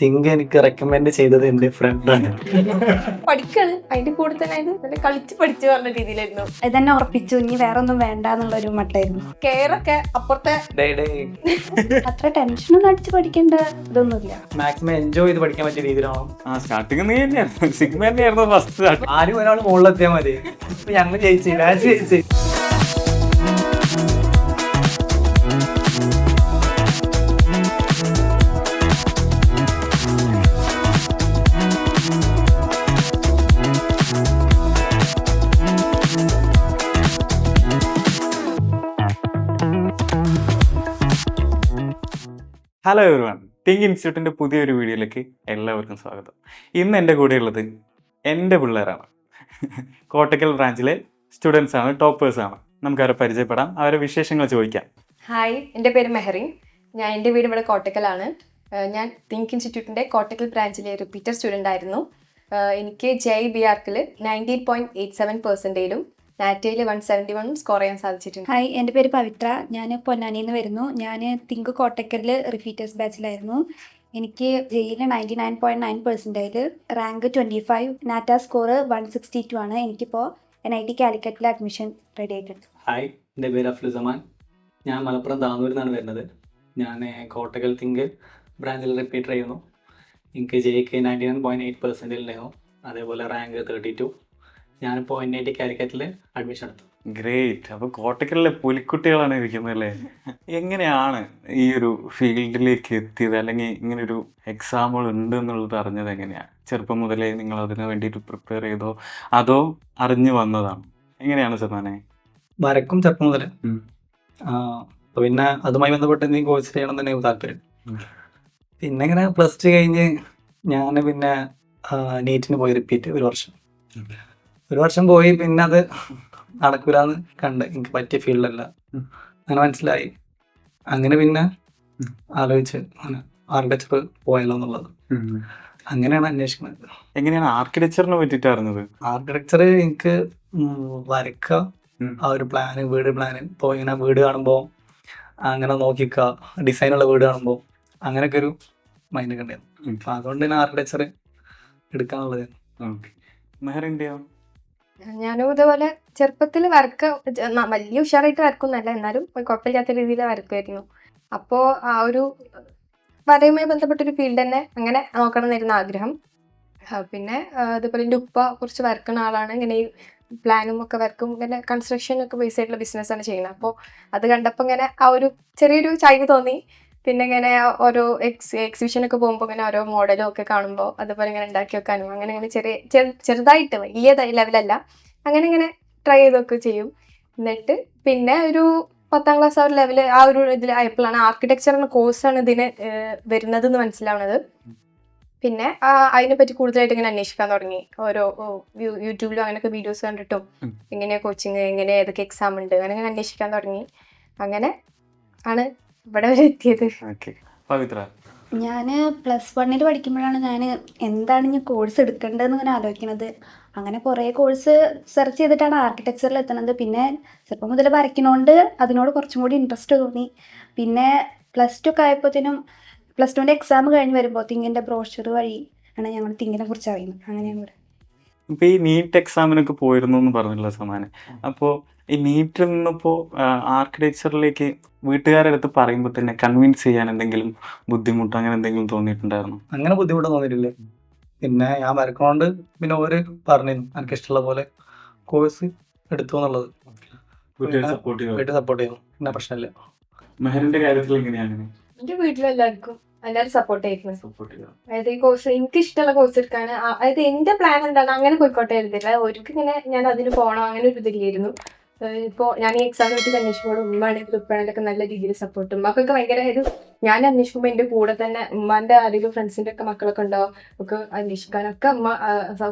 Think എനിക്ക് recommend ചെയ്തത് എൻ്റെ ഫ്രണ്ടാണ്. പഠിക്കാണ് അതിന്റെ കൂടെ തന്നെ നല്ല കളിച്ച് പഠിച്ചു പറഞ്ഞ രീതിയിലായിരുന്നു. ഇതന്നെ ഉറപ്പിച്ചു, ഇനി വേറെ ഒന്നും വേണ്ട എന്നുള്ളൊരു മട്ടായിരുന്നു. കെയറൊക്കെ അപ്പുറത്തെ അത്ര ടെൻഷനൊന്നും അടിച്ച് പഠിക്കേണ്ട ഇതൊന്നുമില്ല. മാക്സിമം എൻജോയ് ചെയ്ത് പഠിക്കാൻ പറ്റിയ രീതിയിലാണോ? സ്റ്റാർട്ടിങ് നീ തന്നെയായിരുന്നു, സിഗ്മ തന്നെയായിരുന്നു ഫസ്റ്റ്. ആരും ഒരാൾ മുകളിലെത്തിയാൽ മതി. ഞങ്ങൾ ജയിച്ചു, മാച്ച് ജയിച്ചു. ഹലോ എവരിവൺ, തിങ്ക് ഇൻസ്റ്റിറ്റ്യൂട്ടിൻ്റെ പുതിയൊരു വീഡിയോയിലേക്ക് എല്ലാവർക്കും സ്വാഗതം. ഇന്ന് എൻ്റെ കൂടെയുള്ളത് എൻ്റെ പിള്ളേരാണ്. കോട്ടക്കൽ ബ്രാഞ്ചിലെ സ്റ്റുഡൻസ് ആണ്, ടോപ്പേഴ്സാണ്. നമുക്കവരെ പരിചയപ്പെടാം, അവരെ വിശേഷങ്ങൾ ചോദിക്കാം. ഹായ്, എൻ്റെ പേര് മെഹറിൻ. എൻ്റെ വീട് ഇവിടെ കോട്ടക്കലാണ്. ഞാൻ തിങ്ക് ഇൻസ്റ്റിറ്റ്യൂട്ടിൻ്റെ കോട്ടക്കൽ ബ്രാഞ്ചിലെ റിപ്പീറ്റർ സ്റ്റുഡൻ്റ് ആയിരുന്നു. എനിക്ക് JBRക്കിൽ 90.87%, നാറ്റയിൽ 171 സ്കോർ ചെയ്യാൻ സാധിച്ചിട്ടുണ്ട്. ഹായ്, എൻ്റെ പേര് പവിത്ര. ഞാൻ പൊന്നാനിയിൽ നിന്ന് വരുന്നു. ഞാൻ തിങ്ക് കോട്ടക്കലിൽ റിപ്പീറ്റേഴ്സ് ബാച്ചിലായിരുന്നു. എനിക്ക് ജെയിൽ 99.9%, റാങ്ക് 25, നാറ്റ സ്കോർ 162 ആണ്. എനിക്കിപ്പോൾ NIT കാലിക്കറ്റിൽ അഡ്മിഷൻ റെഡി ആയിട്ടുണ്ട്. ഹായ്, എൻ്റെ പേര് അഫ്ലുസമാൻ. ഞാൻ മലപ്പുറം താന്നൂരിൽ നിന്നാണ് വരുന്നത്. ഞാൻ കോട്ടക്കൽ തിങ്ക് ബ്രാഞ്ചിൽ റിപ്പീറ്റർ ചെയ്യുന്നു. എനിക്ക് JK 99.8% ഉണ്ടായിരുന്നു. അതേപോലെ റാങ്ക് 32. ഞാനിപ്പോൾ NIT കാലിക്കറ്റിൽ അഡ്മിഷൻ എടുത്തു. ഗ്രേറ്റ്. അപ്പോൾ കോട്ടക്കലിലെ പുലിക്കുട്ടികളാണ് ഇരിക്കുന്നത് അല്ലേ? എങ്ങനെയാണ് ഈ ഒരു ഫീൽഡിലേക്ക് എത്തിയത്, അല്ലെങ്കിൽ ഇങ്ങനൊരു എക്സാമുകൾ ഉണ്ട് എന്നുള്ളത് അറിഞ്ഞത് എങ്ങനെയാണ്? ചെറുപ്പം മുതലേ നിങ്ങൾ അതിന് വേണ്ടിയിട്ട് പ്രിപ്പയർ ചെയ്തോ അതോ അറിഞ്ഞു വന്നതാണ്? എങ്ങനെയാണ് സമാനെ? വരക്കും ചെറുപ്പം മുതൽ. പിന്നെ അതുമായി ബന്ധപ്പെട്ട് എന്തെങ്കിലും കോഴ്സ് ചെയ്യണം തന്നെ താല്പര്യം. പിന്നെ ഇങ്ങനെ +2 കഴിഞ്ഞ് ഞാൻ പിന്നെ നീറ്റിന് പോയി റിപ്പീറ്റ് ഒരു വർഷം പോയി. പിന്നെ അത് നടക്കൂലെന്ന് കണ്ട് എനിക്ക് പറ്റിയ ഫീൽഡല്ല അങ്ങനെ മനസ്സിലായി. അങ്ങനെ പിന്നെ ആലോചിച്ച് ആർക്കിടെക്ചർ പോയാലോ എന്നുള്ളത്. അങ്ങനെയാണ് അന്വേഷിക്കുന്നത്. എങ്ങനെയാണ് ആർക്കിടെക്ചറിനെ പറ്റിയിട്ട് അറിഞ്ഞത്? ആർക്കിടെക്ചർ എനിക്ക് വരക്കുക, ആ ഒരു വീട് പ്ലാന്. ഇപ്പോൾ ഇങ്ങനെ വീട് കാണുമ്പോൾ അങ്ങനെ നോക്കിക്കുക, ഡിസൈനുള്ള വീട് കാണുമ്പോൾ അങ്ങനെയൊക്കെ ഒരു മൈൻഡ് ഉണ്ടായിരുന്നു. അപ്പം അതുകൊണ്ട് തന്നെ ആർക്കിടെക്ചർ എടുക്കാനുള്ളത്. ഓക്കെ, മെഹറിൻ്റെയോ? ഞാനും ഇതുപോലെ ചെറുപ്പത്തിൽ വരക്ക വലിയ ഉഷാറായിട്ട് വരക്കൊന്നല്ല, എന്നാലും കുഴപ്പമില്ലാത്ത രീതിയിൽ വരക്കുമായിരുന്നു. അപ്പോൾ ആ ഒരു വരയുമായി ബന്ധപ്പെട്ടൊരു ഫീൽഡ് തന്നെ അങ്ങനെ നോക്കണം എന്നായിരുന്നു ആഗ്രഹം. പിന്നെ അതുപോലെ എൻ്റെ ഉപ്പ കുറച്ച് വരക്കുന്ന ആളാണ്. ഇങ്ങനെ ഈ പ്ലാനും ഒക്കെ വരക്കും, ഇങ്ങനെ കൺസ്ട്രക്ഷനൊക്കെ ബേസ് ആയിട്ടുള്ള ബിസിനസ്സാണ് ചെയ്യുന്നത്. അപ്പോൾ അത് കണ്ടപ്പോൾ ഇങ്ങനെ ആ ഒരു ചെറിയൊരു ചൈവ് തോന്നി. പിന്നെ ഇങ്ങനെ ഓരോ എക്സിബിഷനൊക്കെ പോകുമ്പോൾ ഇങ്ങനെ ഓരോ മോഡലും ഒക്കെ കാണുമ്പോൾ അതുപോലെ ഇങ്ങനെ ഉണ്ടാക്കി വെക്കാനും അങ്ങനെ ഇങ്ങനെ ചെറുതായിട്ട് വലിയ ലെവലല്ല അങ്ങനെ ഇങ്ങനെ ട്രൈ ചെയ്തൊക്കെ ചെയ്യും. എന്നിട്ട് പിന്നെ ഒരു 10ാം ക്ലാസ് ആ ഒരു ലെവല് ആ ഒരു ഇതിൽ ആയപ്പോഴാണ് ആർക്കിടെക്ചർ എന്ന കോഴ്സാണ് ഇതിന് വരുന്നത് എന്ന് മനസ്സിലാവുന്നത്. പിന്നെ അതിനെപ്പറ്റി കൂടുതലായിട്ട് ഇങ്ങനെ അന്വേഷിക്കാൻ തുടങ്ങി. ഓരോ യൂട്യൂബിലും അങ്ങനെയൊക്കെ വീഡിയോസ് കണ്ടിട്ടും എങ്ങനെ കോച്ചിങ്, എങ്ങനെ ഏതൊക്കെ എക്സാം ഉണ്ട്, അങ്ങനെ ഇങ്ങനെ അന്വേഷിക്കാൻ തുടങ്ങി. അങ്ങനെ ആണ് ഇവിടെ വരെ എത്തിയത്. പവിത്ര? ഞാൻ +1 പഠിക്കുമ്പോഴാണ് ഞാൻ എന്താണ് ഞാൻ കോഴ്സ് എടുക്കേണ്ടതെന്ന് ഇങ്ങനെ ആലോചിക്കുന്നത്. അങ്ങനെ കുറേ കോഴ്സ് സെർച്ച് ചെയ്തിട്ടാണ് ആർക്കിടെക്ചറിൽ എത്തുന്നത്. പിന്നെ ചെറുപ്പം മുതൽ വരയ്ക്കുന്നതുകൊണ്ട് അതിനോട് കുറച്ചും കൂടി ഇൻട്രസ്റ്റ് തോന്നി. പിന്നെ +2 ഒക്കെ ആയപ്പോഴത്തേനും +2ൻ്റെ എക്സാം കഴിഞ്ഞ് വരുമ്പോൾ തിങ്കിൻ്റെ ബ്രോഷർ വഴി ആണ് ഞങ്ങൾ തിങ്കിനെ കുറിച്ച് അറിയുന്നത്. അങ്ങനെയാണ് ഇവിടെ. ഇപ്പോൾ ഈ നീറ്റ് എക്സാമിനൊക്കെ പോയിരുന്നു എന്ന് പറഞ്ഞില്ല സമാനെ. അപ്പോൾ ഈ നീറ്റിൽ നിന്നിപ്പോൾ ആർക്കിടെക്ചറിലേക്ക് വീട്ടുകാരുടെ അടുത്ത് പറയുമ്പോൾ തന്നെ കൺവിൻസ് ചെയ്യാൻ എന്തെങ്കിലും ബുദ്ധിമുട്ട് അങ്ങനെ എന്തെങ്കിലും തോന്നിയിട്ടുണ്ടായിരുന്നു? അങ്ങനെ ബുദ്ധിമുട്ട് തോന്നിയിട്ടില്ല. പിന്നെ ഞാൻ വരക്കണോണ്ട് പിന്നെ ഓര് പറഞ്ഞിരുന്നു എനിക്ക് ഇഷ്ടമുള്ള പോലെ കോഴ്സ് എടുത്തു എന്നുള്ളത്. വീട്ടിൽ സപ്പോർട്ട് ചെയ്യുന്നു, പിന്നെ പ്രശ്നമില്ല. മെഹറിന്റെ കാര്യത്തിൽ എങ്ങനെയാണ്? എൻ്റെ വീട്ടിലെല്ലാവർക്കും എല്ലാവരും സപ്പോർട്ട് ആയിരുന്നു. അതായത് ഈ കോഴ്സ് എനിക്ക് ഇഷ്ടമുള്ള കോഴ്സ് എടുക്കാൻ, അതായത് എൻ്റെ പ്ലാൻ എന്താണ് അങ്ങനെ പോയിക്കോട്ടെ എഴുതില്ല. ഒരിക്കൽ ഇങ്ങനെ ഞാൻ അതിന് പോകണം അങ്ങനെ ഒരു ഇതില്ലായിരുന്നു. ഇപ്പോൾ ഞാൻ ഈ എക്സാം കിട്ടി അന്വേഷിക്കുമ്പോൾ ഉമ്മയാണെങ്കിൽ ഉപ്പാണെങ്കിലൊക്കെ നല്ല രീതിയിൽ സപ്പോർട്ടും. ഉമ്മക്കൊക്കെ ഭയങ്കര ഒരു ഞാൻ അന്വേഷിക്കുമ്പോൾ എൻ്റെ കൂടെ തന്നെ ഉമ്മാൻ്റെ ആരെങ്കിലും ഫ്രണ്ട്സിൻ്റെ ഒക്കെ മക്കളൊക്കെ ഉണ്ടാവും ഒക്കെ അന്വേഷിക്കാനൊക്കെ ഉമ്മ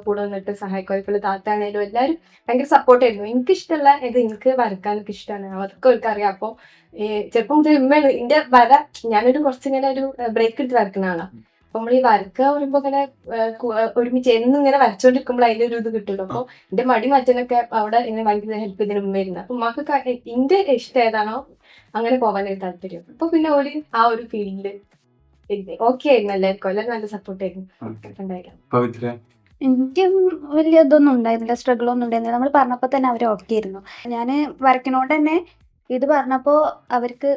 കൂടെ വന്നിട്ട് സഹായിക്കും. താത്താണേലും എല്ലാവരും ഭയങ്കര സപ്പോർട്ടായിരുന്നു. എനിക്കിഷ്ടമുള്ള ഇത് എനിക്ക് വരക്കാനൊക്കെ ഇഷ്ടമാണ്, അതൊക്കെ അവർക്കറിയാം. അപ്പോൾ ചെറുപ്പം മുതൽ ഉമ്മയാണ് എൻ്റെ ഞാനൊരു കുറച്ചിങ്ങനെ ഒരു ബ്രേക്ക് എടുത്ത് വരക്കുന്നതാണ്. അപ്പൊ നമ്മൾ ഈ വരക്കുക പറയുമ്പോ ഇങ്ങനെ ഒരുമിച്ച് എന്നും ഇങ്ങനെ വരച്ചോണ്ടിരിക്കുമ്പോൾ അതിന്റെ ഒരു ഇത് കിട്ടുള്ളൂ. അപ്പൊ എന്റെ മടി മാറ്റാനൊക്കെ അവിടെ ഇങ്ങനെ ഭയങ്കര ഹെൽപ്പ് ചെയ്തിന് ഉമ്മയിരുന്നു. അപ്പൊ ഉമ്മക്ക് എന്റെ ഇഷ്ടം ഏതാണോ അങ്ങനെ പോകാനൊരു താല്പര്യം. അപ്പൊ പിന്നെ ആ ഒരു ഫീൽഡില് ഓക്കെ ആയിരുന്നു എല്ലാവർക്കും, എല്ലാവരും നല്ല സപ്പോർട്ട് ആയിരുന്നു ഉണ്ടായിരുന്നു. പവിത്ര എനിക്കും വലിയ ഇതൊന്നും ഉണ്ടായിരുന്നില്ല, സ്ട്രഗിൾ ഒന്നും ഉണ്ടായിരുന്നില്ല. നമ്മൾ പറഞ്ഞപ്പോൾ തന്നെ അവർ ഓക്കെ ആയിരുന്നു. ഞാൻ വരയ്ക്കണോണ്ട് തന്നെ ഇത് പറഞ്ഞപ്പോൾ അവർക്ക്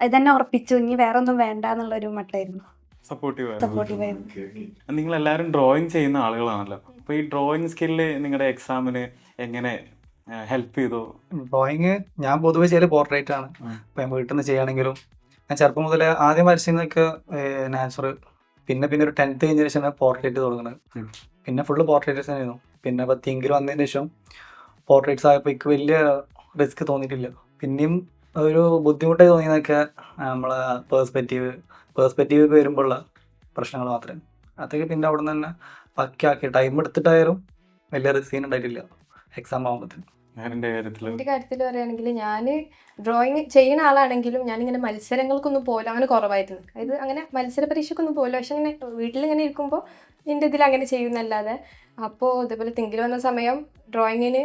ഇതന്നെ ഉറപ്പിച്ചു, ഇനി വേറെ ഒന്നും വേണ്ട എന്നുള്ളൊരു മട്ടായിരുന്നു. സപ്പോർട്ടീവ് സപ്പോർട്ടീവായിരുന്നു. നിങ്ങൾ എല്ലാവരും ഡ്രോയിങ് ചെയ്യുന്ന ആളുകളാണല്ലോ. അപ്പോൾ ഈ ഡ്രോയിങ് സ്കില്ല് നിങ്ങളുടെ എക്സാമിന് എങ്ങനെ ഹെൽപ്പ് ചെയ്തോ? ഡ്രോയിങ് ഞാൻ പൊതുവെ ചെയ്യല് പോർട്രേറ്റ് ആണ്. ഇപ്പം ഞാൻ വീട്ടിൽ നിന്ന് ചെയ്യുകയാണെങ്കിലും ഞാൻ ചെറുപ്പം മുതൽ ആദ്യം വരച്ചിരുന്നൊക്കെ നാച്ചുറൽ, പിന്നെ ഒരു 10th കഴിഞ്ഞ ശേഷമാണ് പോർട്രേറ്റ് തുടങ്ങുന്നത്. പിന്നെ ഫുള്ള് പോർട്രേറ്റ്സ് ആയിരുന്നു. പിന്നെ 10th വന്നതിന് ശേഷം പോർട്രേറ്റ്സ് ആയപ്പോൾ എനിക്ക് വലിയ റിസ്ക് തോന്നിയിട്ടില്ല. പിന്നെയും ഒരു ബുദ്ധിമുട്ടായി തോന്നിയതൊക്കെ നമ്മളെ പേഴ്സ്പെക്റ്റീവ് വരുമ്പോഴുള്ള പ്രശ്നങ്ങൾ മാത്രമേ. അതൊക്കെ പിന്നെ അവിടെ നിന്ന് തന്നെ പക്കാക്കി ടൈം എടുത്തിട്ടായാലും വലിയ സീൻ ഉണ്ടായിട്ടില്ല എക്സാം ആകുമ്പോഴത്തേന്. എൻ്റെ കാര്യത്തിൽ എൻ്റെ കാര്യത്തിൽ പറയുകയാണെങ്കിൽ ഞാൻ ഡ്രോയിങ് ചെയ്യുന്ന ആളാണെങ്കിലും ഞാനിങ്ങനെ മത്സരങ്ങൾക്കൊന്നും പോലും അങ്ങനെ കുറവായിരുന്നു. അതായത് അങ്ങനെ മത്സര പരീക്ഷയ്ക്കൊന്നും പോലും, പക്ഷെ അങ്ങനെ വീട്ടിലിങ്ങനെ ഇരിക്കുമ്പോൾ എൻ്റെ ഇതിൽ അങ്ങനെ ചെയ്യുന്നല്ലാതെ. അപ്പോൾ ഇതേപോലെ തിങ്കിൽ വന്ന സമയം ഡ്രോയിങ്ങിന്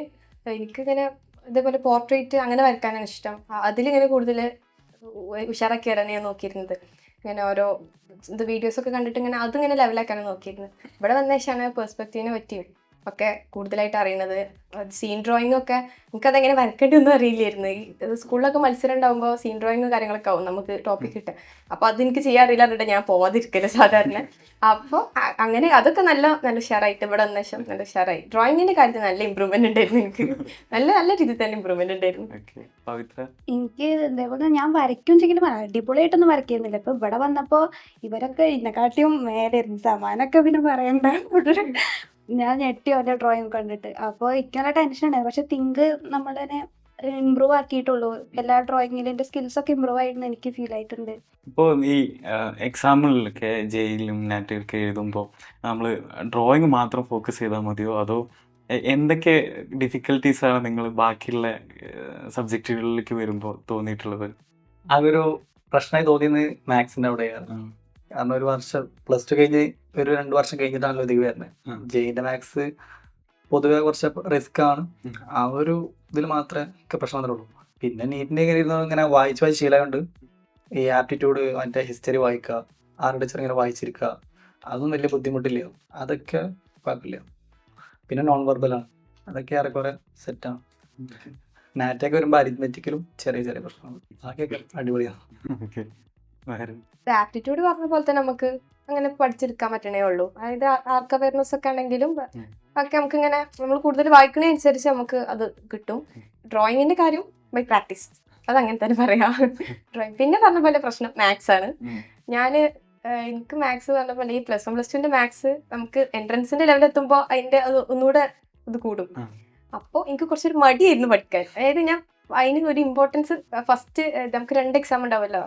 എനിക്കിങ്ങനെ ഇതേപോലെ പോർട്രേറ്റ് അങ്ങനെ വരയ്ക്കാനാണ് ഇഷ്ടം. അതിലിങ്ങനെ കൂടുതൽ ഉഷാറാക്കി വരാനാണ് ഞാൻ നോക്കിയിരുന്നത്. ഇങ്ങനെ ഓരോ ഇത് വീഡിയോസൊക്കെ കണ്ടിട്ട് ഇങ്ങനെ അതിങ്ങനെ ലെവലാക്കാനാണ് നോക്കിയിരുന്നത്. ഇവിടെ വന്ന ശേഷമാണ് പേഴ്സ്പെക്റ്റീവിനെ പറ്റിയും ഒക്കെ കൂടുതലായിട്ട് അറിയുന്നത്. സീൻ ഡ്രോയിങ് ഒക്കെ എനിക്കതെങ്ങനെ വരക്കേണ്ടതൊന്നും അറിയില്ലായിരുന്നു. ഈ സ്കൂളിലൊക്കെ മത്സരം ഉണ്ടാകുമ്പോൾ സീൻ ഡ്രോയിങ് കാര്യങ്ങളൊക്കെ ആവും നമുക്ക് ടോപ്പിക് കിട്ടുക. അപ്പോൾ അതെനിക്ക് ചെയ്യാൻ അറിയില്ലാതെ ഞാൻ പോവാതിരിക്കല് സാധാരണ. അപ്പോൾ അങ്ങനെ അതൊക്കെ നല്ല ഉഷാറായിട്ട് ഇവിടെ വന്ന ശേഷം നല്ല ഉഷാറായി. ഡ്രോയിങ്ങിൻ്റെ കാര്യത്തിൽ നല്ല ഇമ്പ്രൂവ്മെന്റ് ഉണ്ടായിരുന്നു എനിക്ക്. നല്ല രീതിയിൽ തന്നെ ഇമ്പ്രൂവ്മെന്റ് ഉണ്ടായിരുന്നു. പവിത്ര എനിക്ക് ഇതേപോലെ ഞാൻ വരയ്ക്കുമെങ്കിലും അടിപൊളിയായിട്ടൊന്നും വരയ്ക്കുന്നില്ല. ഇപ്പൊ ഇവിടെ വന്നപ്പോൾ ഇവരൊക്കെ ഇതിനെക്കാട്ടിയും മേലായിരുന്നു. സമാനൊക്കെ പിന്നെ പറയണ്ട. ഞാൻ ഞെട്ടി ഓരോ ഡ്രോയിങ് കണ്ടിട്ട്. അപ്പോൾ ഇങ്ങനെ ടെൻഷൻ ഉണ്ടായിരുന്നു. പക്ഷെ തിങ്ക് നമ്മൾ തന്നെ ഇമ്പ്രൂവ് ആക്കിയിട്ടുള്ളൂ. എല്ലാ ഡ്രോയിങ്ങിലും എൻ്റെ സ്കിൽസൊക്കെ ഇമ്പ്രൂവ് ആയിരുന്നു എനിക്ക് ഫീൽ ആയിട്ടുണ്ട്. ഇപ്പോൾ ഈ എക്സാമ്പിളിലൊക്കെ ജെയിലും നാറ്റിലൊക്കെ എഴുതുമ്പോൾ നമ്മൾ ഡ്രോയിങ് മാത്രം ഫോക്കസ് ചെയ്താൽ മതിയോ, അതോ എന്തൊക്കെ ഡിഫിക്കൽട്ടീസാണ് നിങ്ങൾ ബാക്കിയുള്ള സബ്ജക്റ്റുകളിലേക്ക് വരുമ്പോൾ തോന്നിയിട്ടുള്ളത്? അതൊരു പ്രശ്നമായി തോന്നിയത് മാത്സിൻ്റെ അവിടെയാണ്. കാരണം ഒരു വർഷം +2 കഴിഞ്ഞ് ഒരു 2 വർഷം കഴിഞ്ഞിട്ടാണല്ലോ ഇതിൽ വരുന്നത്. ജെയിൻ്റെ മാത്സ് പൊതുവെ കുറച്ച് റിസ്ക് ആണ്. ആ ഒരു ഇതിൽ മാത്രമേ ഒക്കെ പ്രശ്നം വന്നിട്ടുള്ളൂ. പിന്നെ നീറ്റിൻ്റെ ഇങ്ങനെ വായിച്ച് ശീലമുണ്ട്. ഈ ആപ്റ്റിറ്റ്യൂഡ് മറ്റേ ഹിസ്റ്ററി വായിക്കുക, ആരുടെ ഇങ്ങനെ വായിച്ചിരിക്കുക, അതൊന്നും വലിയ ബുദ്ധിമുട്ടില്ല. അതൊക്കെ കുഴപ്പമില്ല. പിന്നെ നോൺ വെർബലാണ്, അതൊക്കെ ഏറെക്കുറെ സെറ്റാണ്. നാറ്റൊക്കെ വരുമ്പോൾ അരിത്മെറ്റിക്കലും ചെറിയ പ്രശ്നങ്ങൾ, അതൊക്കെ അടിപൊളിയാണ്. ആപ്റ്റിറ്റ്യൂഡ് പറഞ്ഞ പോലെ തന്നെ നമുക്ക് അങ്ങനെ പഠിച്ചെടുക്കാൻ പറ്റണേ ഉള്ളൂ. അതായത് ആർക്ക് അവയർനെസ് ഒക്കെ ആണെങ്കിലും ഒക്കെ നമുക്ക് ഇങ്ങനെ നമ്മൾ കൂടുതൽ വായിക്കുന്നതനുസരിച്ച് നമുക്ക് അത് കിട്ടും. ഡ്രോയിങ്ങിന്റെ കാര്യം ബൈ പ്രാക്ടീസ്, അതങ്ങനെ തന്നെ പറയാം. ഡ്രോയിങ് പിന്നെ പറഞ്ഞ പോലെ പ്രശ്നം മാത്സ് ആണ്. എനിക്ക് മാത്സ് പറഞ്ഞ പോലെ ഈ +1 +2 മാത്സ് നമുക്ക് എൻട്രൻസിന്റെ ലെവലെത്തുമ്പോൾ അതിന്റെ അത് ഒന്നുകൂടെ ഇത് കൂടും. അപ്പോൾ എനിക്ക് കുറച്ചൊരു മടിയായിരുന്നു പഠിക്കാൻ. അതായത് ഞാൻ അതിന് ഒരു ഇമ്പോർട്ടൻസ് ഫസ്റ്റ് നമുക്ക് 2 എക്സാം ഉണ്ടാവുമല്ലോ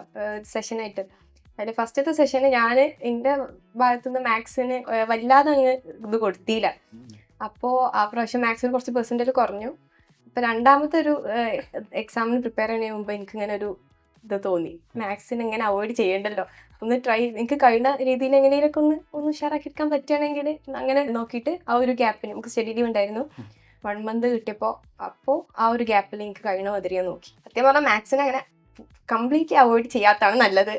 സെഷനായിട്ട്. അതിൽ ഫസ്റ്റത്തെ സെഷന് ഞാൻ എൻ്റെ ഭാഗത്തുനിന്ന് മാത്സിന് വല്ലാതെ അങ്ങ് ഇത് കൊടുത്തില്ല. അപ്പോൾ ആ പ്രാവശ്യം മാത്സിന് കുറച്ച് പെർസെൻറ്റേജ് കുറഞ്ഞു. അപ്പോൾ രണ്ടാമത്തെ ഒരു എക്സാമിന് പ്രിപ്പയർ ചെയ്യുന്നതിന് മുമ്പ് എനിക്കിങ്ങനെ ഒരു ഇത് തോന്നി, മാത്സിന് എങ്ങനെ അവോയ്ഡ് ചെയ്യണ്ടല്ലോ, ഒന്ന് ട്രൈ, എനിക്ക് കഴിയുന്ന രീതിയിൽ എങ്ങനെയൊക്കെ ഒന്ന് ഉഷാറാക്കി എടുക്കാൻ പറ്റുകയാണെങ്കിൽ അങ്ങനെ നോക്കിയിട്ട് ആ ഒരു ഗ്യാപ്പിന് നമുക്ക് സ്റ്റഡി ലീവ് ഉണ്ടായിരുന്നു 1 month കിട്ടിയപ്പോൾ. അപ്പോൾ ആ ഒരു ഗ്യാപ്പിൽ എനിക്ക് കഴിയണ മാതിരി നോക്കി. സത്യം പറഞ്ഞാൽ മാത്സിനെ അങ്ങനെ കംപ്ലീറ്റ്ലി അവോയ്ഡ് ചെയ്യാത്തതാണ് നല്ലത്.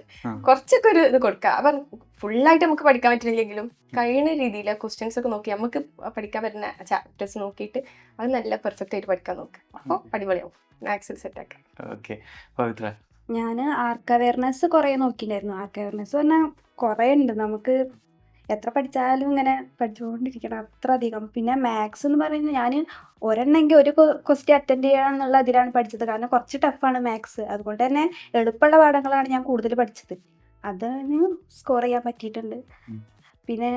കുറച്ചൊക്കെ ഒരു ഇത് കൊടുക്കുക. അപ്പം ഫുള്ളായിട്ട് നമുക്ക് പഠിക്കാൻ പറ്റില്ലെങ്കിലും കഴിയുന്ന രീതിയിൽ ക്വസ്റ്റ്യൻസ് ഒക്കെ നോക്കി നമുക്ക് പഠിക്കാൻ പറ്റുന്ന ചാപ്റ്റേഴ്സ് നോക്കിയിട്ട് അത് നല്ല പെർഫെക്റ്റ് ആയിട്ട് പഠിക്കാൻ നോക്കുക. അപ്പോൾ അടിപൊളിയാവും മാത്സിൽ സെറ്റാക്കാം. ഓക്കെ പവിത്ര? ഞാൻ ആർക്ക് അവയർനെസ് കുറേ നോക്കിയിട്ടുണ്ടായിരുന്നു. ആർക്ക് അവയർനെസ് പറഞ്ഞാൽ കുറേ ഉണ്ട്, നമുക്ക് എത്ര പഠിച്ചാലും ഇങ്ങനെ പഠിച്ചുകൊണ്ടിരിക്കണം, അത്ര അധികം. പിന്നെ മാത്സ് എന്ന് പറയുന്നത് ഞാൻ ഒരെണ്ണമെങ്കിൽ ഒരു ക്വസ്റ്റ്യൻ അറ്റൻഡ് ചെയ്യാന്നുള്ള ഇതിലാണ് പഠിച്ചത്. കാരണം കുറച്ച് ടഫാണ് മാത്സ്. അതുകൊണ്ട് തന്നെ എളുപ്പമുള്ള പാഠങ്ങളാണ് ഞാൻ കൂടുതൽ പഠിച്ചത്. അതിന് സ്കോർ ചെയ്യാൻ പറ്റിയിട്ടുണ്ട്. പിന്നെ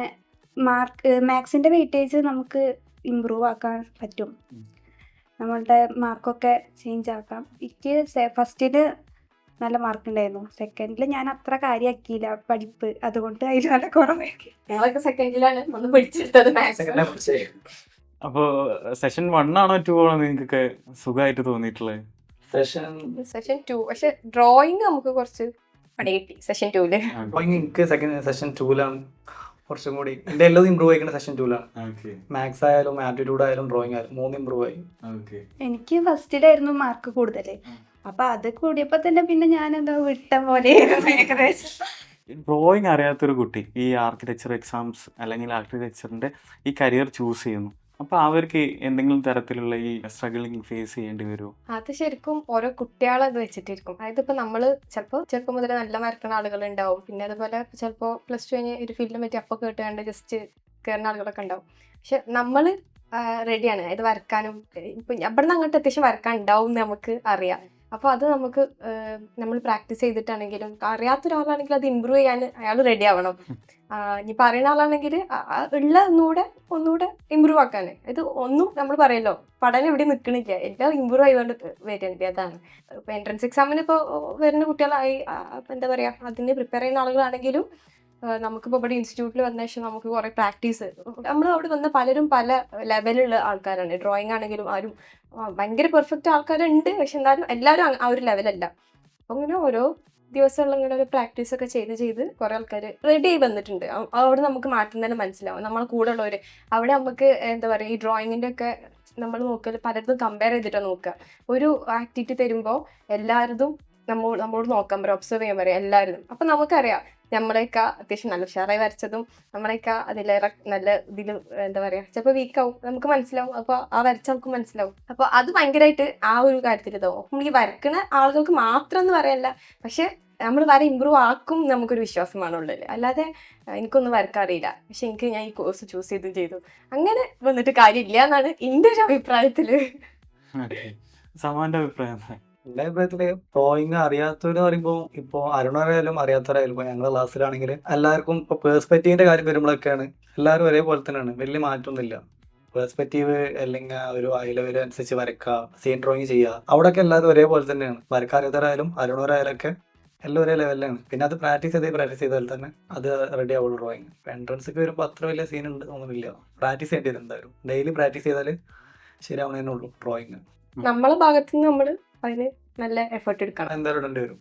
മാത്സിൻ്റെ വെയിറ്റേജ് നമുക്ക് ഇമ്പ്രൂവ് ആക്കാൻ പറ്റും, നമ്മളുടെ മാർക്കൊക്കെ ചേഞ്ച് ആക്കാം. എനിക്ക് ഫസ്റ്റിന് നല്ല മാർക്ക് ഉണ്ടായിരുന്നു. സെക്കൻഡിൽ ഞാൻ അത്ര കാര്യമാക്കിയില്ല പഠിപ്പ്, അതുകൊണ്ട് അതിൽ നല്ല കുറവായിരിക്കും. ഞങ്ങളൊക്കെ സെക്കൻഡിലാണ് ഒന്ന് പഠിച്ചെടുത്തത് മാത്സ്. അപ്പോൾ സെഷൻ 1 ആണോ 2 ആണോ നിങ്ങൾക്ക് സുഖമായിട്ട് തോന്നിയിട്ടുള്ളത്? സെഷൻ 2. പക്ഷെ ഡ്രോയിങ് നമുക്ക് കുറച്ച് പണി കിട്ടി സെഷൻ 2-ല്. ഡ്രോയിങ് എനിക്ക് സെഷൻ 2-ലാണ് കുറച്ചും കൂടി എൻ്റെ എല്ലാം ഇമ്പ്രൂവ് ആയിക്കുന്ന സെഷൻ 2-ലാണ്. മാത്സ് ആയാലും ആപ്റ്റിറ്റ്യൂഡ് ആയാലും ഡ്രോയിങ് ആയാലും 3 ഇമ്പ്രൂവ് ആയി. എനിക്ക് ഫസ്റ്റിലായിരുന്നു മാർക്ക് കൂടുതൽ. അപ്പൊ അത് കൂടിയപ്പോ തന്നെ പിന്നെ ഞാൻ എന്താ വിട്ട പോലെ ഏകദേശം ഡ്രോയിങ് അറിയാത്തൊരു കുട്ടി ഈ ആർക്കിടെക്ചർ എക്സാംസ് അല്ലെങ്കിൽ ആർക്കിടെക്ചറിന്റെ ഈ കരിയർ ചൂസ് ചെയ്യുന്നു. അപ്പൊ അവർക്ക് എന്തെങ്കിലും തരത്തിലുള്ള ഈ സ്ട്രഗിളിങ് ഫേസ് ചെയ്യേണ്ടി വരുമോ? അത് ശരിക്കും ഓരോ കുട്ടികളെ അത് വെച്ചിട്ടിരിക്കും. അതായത് ഇപ്പൊ നമ്മള് ചിലപ്പോൾ ചെറുപ്പം മുതൽ നല്ല വരക്കുന്ന ആളുകൾ ഉണ്ടാവും. പിന്നെ അതുപോലെ ചിലപ്പോൾ പ്ലസ് ടു കഴിഞ്ഞ് ഒരു ഫീൽഡിനെ പറ്റി അപ്പൊ കേട്ടുകൊണ്ട് ജസ്റ്റ് കയറുന്ന ആളുകളൊക്കെ ഉണ്ടാവും. പക്ഷെ നമ്മള് റെഡിയാണ് ഇത് വരക്കാനും. ഇപ്പൊ അവിടെ നിന്ന് അങ്ങോട്ട് അത്യാവശ്യം വരക്കാൻ ഉണ്ടാവും എന്ന് നമുക്ക് അറിയാം. അപ്പൊ അത് നമുക്ക് നമ്മൾ പ്രാക്ടീസ് ചെയ്തിട്ടാണെങ്കിലും അറിയാത്തൊരാളാണെങ്കിൽ അത് ഇമ്പ്രൂവ് ചെയ്യാൻ അയാൾ റെഡി ആവണം. ഇനി പറയുന്ന ആളാണെങ്കിൽ ഉള്ള ഒന്നുകൂടെ ഇമ്പ്രൂവ് ആക്കാൻ. ഇത് ഒന്നും നമ്മൾ പറയല്ലോ പഠനം ഇവിടെ നിൽക്കണില്ല, എല്ലാം ഇമ്പ്രൂവ് ചെയ്തുകൊണ്ട് വരികയാണ്. അതാണ് ഇപ്പൊ എൻട്രൻസ് എക്സാമിന് ഇപ്പോൾ വരുന്ന കുട്ടികളായി എന്താ പറയാ അതിന് പ്രിപ്പയർ ചെയ്യുന്ന ആളുകളാണെങ്കിലും നമുക്കിപ്പോൾ ഇവിടെ ഇൻസ്റ്റിറ്റ്യൂട്ടിൽ വന്ന ശേഷം നമുക്ക് കുറേ പ്രാക്ടീസ്, നമ്മൾ അവിടെ വന്ന പലരും പല ലെവലുള്ള ആൾക്കാരാണ്. ഡ്രോയിങ് ആണെങ്കിലും ആരും ഭയങ്കര പെർഫെക്റ്റ് ആൾക്കാരുണ്ട്, പക്ഷെ എന്നാലും എല്ലാവരും ആ ഒരു ലെവലല്ല. അപ്പം ഇങ്ങനെ ഓരോ ദിവസമുള്ള ഇങ്ങനെ ഒരു പ്രാക്ടീസ് ഒക്കെ ചെയ്ത് കുറെ ആൾക്കാർ റെഡി ആയി വന്നിട്ടുണ്ട്. അവിടെ നമുക്ക് മാറ്റം തന്നെ മനസ്സിലാവും. നമ്മളെ കൂടെ ഉള്ളവർ അവിടെ നമുക്ക് എന്താ പറയുക ഈ ഡ്രോയിങ്ങിൻ്റെ ഒക്കെ നമ്മൾ നോക്കൽ പലർക്കും കമ്പയർ ചെയ്തിട്ടാണ് നോക്കുക. ഒരു ആക്ടിവിറ്റി തരുമ്പോൾ എല്ലാവരും നമ്മളോട് നോക്കാൻ പറയും, ഒബ്സർവ് ചെയ്യാൻ പറയും എല്ലാവരും. അപ്പം നമുക്കറിയാം നമ്മളെയൊക്കെ അത്യാവശ്യം നല്ല ഉഷാറായി വരച്ചതും നമ്മളെയൊക്കെ അതിലേറെ നല്ല ഇതിൽ എന്താ പറയുക ചിലപ്പോൾ വീക്കാവും, നമുക്ക് മനസ്സിലാവും. അപ്പോൾ ആ വരച്ച ആൾക്ക് മനസ്സിലാവും. അപ്പോൾ അത് ഭയങ്കരമായിട്ട് ആ ഒരു കാര്യത്തിൽ ഇതാവും. അപ്പം ഈ വരക്കുന്ന ആളുകൾക്ക് മാത്രം എന്ന് പറയല്ല, പക്ഷെ നമ്മൾ വര ഇമ്പ്രൂവ് ആക്കും നമുക്കൊരു വിശ്വാസമാണുള്ളത്. അല്ലാതെ എനിക്കൊന്നും വരക്കാറിയില്ല പക്ഷെ ഞാൻ ഈ കോഴ്സ് ചൂസ് ചെയ്തു അങ്ങനെ വന്നിട്ട് കാര്യമില്ല എന്നാണ് എൻ്റെ ഒരു അഭിപ്രായത്തിൽ. സമാന്റെ അഭിപ്രായം? എൻ്റെ അഭിപ്രായത്തില് ഡ്രോയിങ് അറിയാത്തവരെന്ന് പറയുമ്പോൾ ഇപ്പോൾ അരുണരായാലും അറിയാത്തവരായാലും ഇപ്പോൾ ഞങ്ങളുടെ ക്ലാസ്സിലാണെങ്കിൽ എല്ലാവർക്കും ഇപ്പോൾ പേഴ്സ്പെക്റ്റീവിന്റെ കാര്യം വരുമ്പോഴൊക്കെയാണ് എല്ലാവരും ഒരേപോലെ തന്നെയാണ്, വലിയ മാറ്റമൊന്നുമില്ല. പേഴ്സ്പെക്റ്റീവ് അല്ലെങ്കിൽ ഒരു ഐ ലെവൽ അനുസരിച്ച് വരക്കുക, സീൻ ഡ്രോയിങ് ചെയ്യുക, അവിടെയൊക്കെ എല്ലാവരും ഒരേപോലെ തന്നെയാണ്. വരക്കാൻ അറിയാത്തവരായാലും അരുണരായാലും ഒക്കെ എല്ലാം ഒരേ ലെവലിലാണ്. പിന്നെ അത് പ്രാക്ടീസ് ചെയ്താൽ തന്നെ അത് റെഡി ആവുള്ളൂ. ഡ്രോയിങ് എൻട്രൻസൊക്കെ വരുമ്പോൾ അത്ര വലിയ സീൻ ഉണ്ട് തോന്നുന്നില്ല. പ്രാക്ടീസ് ചെയ്യേണ്ടി വരും എന്തായാലും. ഡെയിലി പ്രാക്ടീസ് ചെയ്താൽ ശരിയാവുന്നതേ ഉള്ളൂ ഡ്രോയിങ്. നമ്മളെ ഭാഗത്ത് നിന്ന് നമ്മൾ അതിന് നല്ല എഫേർട്ട് എടുക്കണം, എന്തായാലും ഇടേണ്ടി വരും.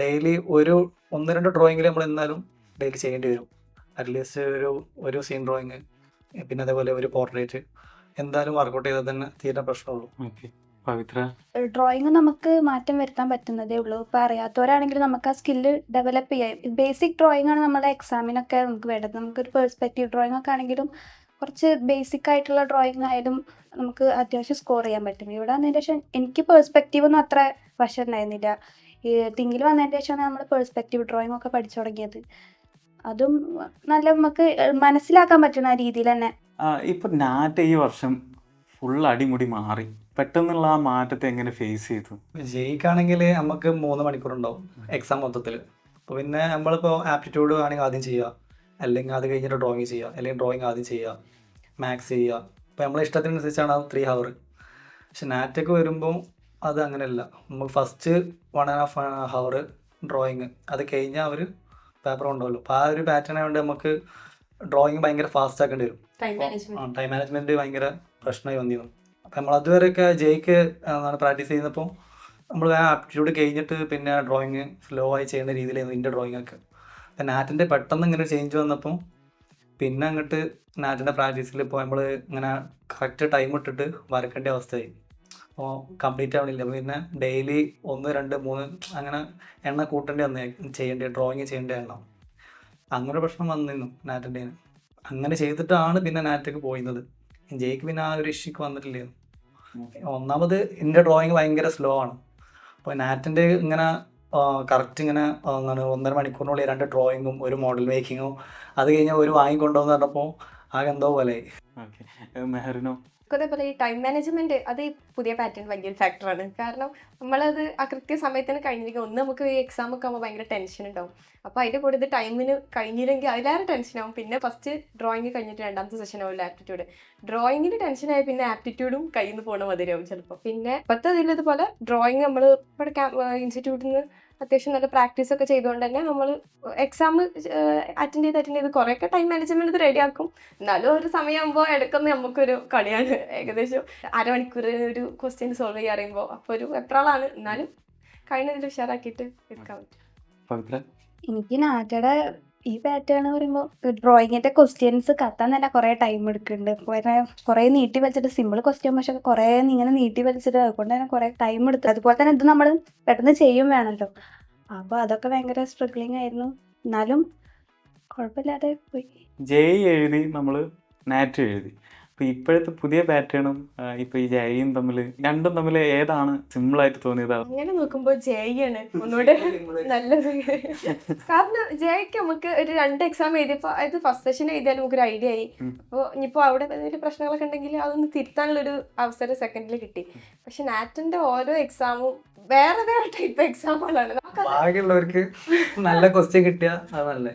ഡെയിലി ഒരു 1-2 ഡ്രോയിങ്ങിൽ നമ്മൾ എന്നാലും ഡെയിലി ചെയ്യേണ്ടി വരും. അറ്റ്ലീസ്റ്റ് ഒരു സീൻ ഡ്രോയിങ്, പിന്നെ അതേപോലെ ഒരു പോർട്രേറ്റ് എന്തായാലും വർക്കൗട്ട് ചെയ്താൽ തന്നെ തീരെ പ്രശ്നമുള്ളൂ. പവിത്ര? ഡ്രോയിങ് നമുക്ക് മാറ്റം വരുത്താൻ പറ്റുന്നതേ ഉള്ളൂ. ഇപ്പം അറിയാത്തവരാണെങ്കിൽ നമുക്ക് ആ സ്കില്ല് ഡെവലപ്പ് ചെയ്യാം. ബേസിക് ഡ്രോയിങ് ആണ് നമ്മുടെ എക്സാമിനൊക്കെ നമുക്ക് വേണ്ടത്. നമുക്കൊരു പേഴ്സ്പെക്റ്റീവ് ഡ്രോയിങ് ഒക്കെ ആണെങ്കിലും കുറച്ച് ബേസിക് ആയിട്ടുള്ള ഡ്രോയിങ് ആയാലും നമുക്ക് അത്യാവശ്യം സ്കോർ ചെയ്യാൻ പറ്റും. ഇവിടെ വന്നതിന് ശേഷം എനിക്ക് പേഴ്സ്പെക്റ്റീവ് ഒന്നും അത്ര വശം ഉണ്ടായിരുന്നില്ല. ഈ തിങ്കിൽ വന്നതിന് ശേഷമാണ് നമ്മൾ പേഴ്സ്പെക്റ്റീവ് ഡ്രോയിങ് ഒക്കെ പഠിച്ചു തുടങ്ങിയത്. അതും നല്ല നമുക്ക് മനസ്സിലാക്കാൻ പറ്റുന്ന രീതിയിൽ തന്നെ. ഇപ്പൊ നാറ്റ് ഈ വർഷം ഫുൾ അടിമുടി മാറി, പെട്ടെന്നുള്ള ആ മാറ്റത്തെ എങ്ങനെ ഫേസ് ചെയ്തു? ജയിക്കാണെങ്കിൽ നമുക്ക് 3 മണിക്കൂർ ഉണ്ടാവും എക്സാം മൊത്തത്തിൽ. അപ്പോൾ പിന്നെ നമ്മളിപ്പോൾ ആപ്റ്റിറ്റ്യൂഡ് ആണെങ്കിൽ ആദ്യം ചെയ്യുക, അല്ലെങ്കിൽ അത് കഴിഞ്ഞിട്ട് ഡ്രോയിങ് ചെയ്യുക, അല്ലെങ്കിൽ ഡ്രോയിങ് ആദ്യം ചെയ്യുക, മാത്സ് ചെയ്യുക. ഇപ്പോൾ നമ്മളെ ഇഷ്ടത്തിനനുസരിച്ചാണ് അത് 3 hour. പക്ഷെ നാറ്റൊക്കെ വരുമ്പോൾ അത് അങ്ങനെയല്ല. നമുക്ക് ഫസ്റ്റ് 1.5 hour ഡ്രോയിങ്, അത് കഴിഞ്ഞാൽ അവർ പേപ്പർ കൊണ്ടുപോകല്ലോ. അപ്പോൾ ആ ഒരു പാറ്റേൺ ആയതുകൊണ്ട് നമുക്ക് ഡ്രോയിങ് ഭയങ്കര ഫാസ്റ്റ് ആക്കേണ്ടി വരും. ടൈം മാനേജ്മെൻറ്റ് ഭയങ്കര പ്രശ്നമായി വന്നിരുന്നു. അപ്പം നമ്മൾ അതുവരെയൊക്കെ ജയിക്ക് പ്രാക്ടീസ് ചെയ്യുന്നപ്പോൾ നമ്മൾ ആ ആപ്റ്റിറ്റ്യൂഡ് കഴിഞ്ഞിട്ട് പിന്നെ ഡ്രോയിങ് സ്ലോ ആയി ചെയ്യുന്ന രീതിയിലായിരുന്നു ഇതിൻ്റെ ഡ്രോയിങ് ഒക്കെ. അപ്പം നാറ്റിൻ്റെ പെട്ടെന്ന് ഇങ്ങനെ ചേഞ്ച് വന്നപ്പോൾ പിന്നെ അങ്ങോട്ട് നാറ്റിൻ്റെ പ്രാക്ടീസിൽ ഇപ്പോൾ നമ്മൾ ഇങ്ങനെ കറക്റ്റ് ടൈം ഇട്ടിട്ട് വരക്കേണ്ട അവസ്ഥയായി. അപ്പോൾ കംപ്ലീറ്റ് ആവണില്ല. പിന്നെ ഡെയിലി 1, 2, 3 അങ്ങനെ എണ്ണ കൂട്ടേണ്ടി വന്നേ ഡ്രോയിങ് ചെയ്യേണ്ട എണ്ണം. അങ്ങനെ പ്രശ്നം വന്നിരുന്നു നാറ്റിൻ്റെ. അങ്ങനെ ചെയ്തിട്ടാണ് പിന്നെ നാറ്റൊക്കെ പോയിരുന്നത്. ജയിക്ക് പിന്നെ ആ ഒരു ഇഷ്യൂക്ക് വന്നിട്ടില്ല. ഒന്നാമത് എൻ്റെ ഡ്രോയിങ് ഭയങ്കര സ്ലോ ആണ്. അപ്പോൾ നാറ്റിൻ്റെ ഇങ്ങനെ കറക്റ്റ് ഇങ്ങനെ 1.5 മണിക്കൂറിനുള്ളിൽ 2 ഡ്രോയിങ്ങും ഒരു മോഡൽ മേക്കിങ്ങും അത് കഴിഞ്ഞാൽ ഒരു വാങ്ങിക്കൊണ്ടുവന്ന് പറഞ്ഞപ്പോൾ ആകെ എന്തോ പോലെ. മെഹറിനോ? അതേപോലെ ഈ ടൈം മാനേജ്മെന്റ് അത് ഈ പുതിയ പാറ്റേൺ വലിയൊരു ഫാക്ടറാണ്. കാരണം നമ്മളത് ആ കൃത്യസമയത്തിന് കഴിഞ്ഞില്ലെങ്കിൽ ഒന്ന് നമുക്ക് ഈ എക്സാം ഒക്കെ ആകുമ്പോൾ ഭയങ്കര ടെൻഷൻ ഉണ്ടാവും. അപ്പോൾ അതിൻ്റെ കൂടെ ഇത് ടൈമിന് കഴിഞ്ഞില്ലെങ്കിൽ അതിലേറെ ടെൻഷനാവും. പിന്നെ ഫസ്റ്റ് ഡ്രോയിങ് കഴിഞ്ഞിട്ട് 2ാമത്തെ സെഷൻ ആവില്ല ആപ്റ്റിറ്റ്യൂഡ്. ഡ്രോയിങ്ങിന് ടെൻഷനായി പിന്നെ ആപ്റ്റിറ്റ്യൂഡും കയ്യിൽ നിന്ന് പോകണ മതിയാവും ചിലപ്പോൾ. പിന്നെ ഇപ്പോഴത്തെ ഇതിൽ ഇതുപോലെ ഡ്രോയിങ് നമ്മൾ ഇവിടെ ഇൻസ്റ്റിറ്റ്യൂട്ടിൽ നിന്ന് അത്യാവശ്യം നല്ല പ്രാക്ടീസ് ഒക്കെ ചെയ്തുകൊണ്ട് തന്നെ നമ്മൾ എക്സാം അറ്റൻഡ് ചെയ്ത് കുറേയൊക്കെ ടൈം മാനേജ്മെന്റ് റെഡിയാക്കും. എന്നാലും ഒരു സമയമാകുമ്പോൾ എടുക്കുന്ന നമുക്കൊരു കളിയാണ്. ഏകദേശം അരമണിക്കൂർ ഒരു ക്വസ്റ്റ്യൻ സോൾവ് ചെയ്യാൻ അറിയുമ്പോൾ അപ്പോൾ ഒരു എപ്രാളാണ്. എന്നാലും കഴിഞ്ഞതിൽ ഉഷാറാക്കിയിട്ട് എടുക്കാൻ പറ്റും. എനിക്ക് നാറ്റയുടെ ഈ പാറ്റേൺ പറയുമ്പോൾ ഡ്രോയിങ്ങിന്റെ ക്വസ്റ്റ്യൻസ് കത്താൻ തന്നെ കുറേ ടൈം എടുക്കുന്നുണ്ട്. കുറേ നീട്ടി വലിച്ചിട്ട് സിമ്പിൾ ക്വസ്റ്റ്യൻ പക്ഷെ കുറേ ഇങ്ങനെ നീട്ടി വലിച്ചിട്ട് അതുകൊണ്ട് തന്നെ കുറേ ടൈം എടുത്ത് അതുപോലെ തന്നെ ഇത് നമ്മൾ പെട്ടെന്ന് ചെയ്യും വേണമല്ലോ. അപ്പോൾ അതൊക്കെ ഭയങ്കര സ്ട്രഗ്ലിംഗ് ആയിരുന്നു. എന്നാലും കുഴപ്പമില്ലാതെ പോയി. ജെഇ എഴുതി നമ്മൾ നാറ്റ് എഴുതി. അപ്പോൾ ഇപ്പോഴത്തെ പുതിയ പാറ്റേണും ഇപ്പോൾ ഈ ജെയും രണ്ടും തമ്മിൽ ഏതാണ് സിമ്പിളായിട്ട് തോന്നിയത്? അങ്ങനെ നോക്കുമ്പോ ജെയാണ് ഒന്നുകൂടെ നല്ലത്. കാരണം ജെയ്ക്ക് നമുക്ക് ഒരു 2 എക്സാം എഴുതിയപ്പോ അത് ഫസ്റ്റ് സെഷൻ എഴുതിയാലും നമുക്ക് ഒരു ഐഡിയ ആയി. അപ്പോൾ ഇനിയിപ്പോൾ അവിടെ എന്തെങ്കിലും പ്രശ്നങ്ങളൊക്കെ ഉണ്ടെങ്കിൽ അതൊന്ന് തിരുത്താനുള്ളൊരു അവസരം സെക്കൻഡിൽ കിട്ടി. പക്ഷെ നാറ്റിന്റെ ഓരോ എക്സാമും വേറെ വേറെ ടൈപ്പ് എക്സാമുകളാണ്. ബാക്കിയുള്ളവർക്ക് നല്ല ക്വസ്റ്റ്യൻ കിട്ടിയ അതല്ലേ.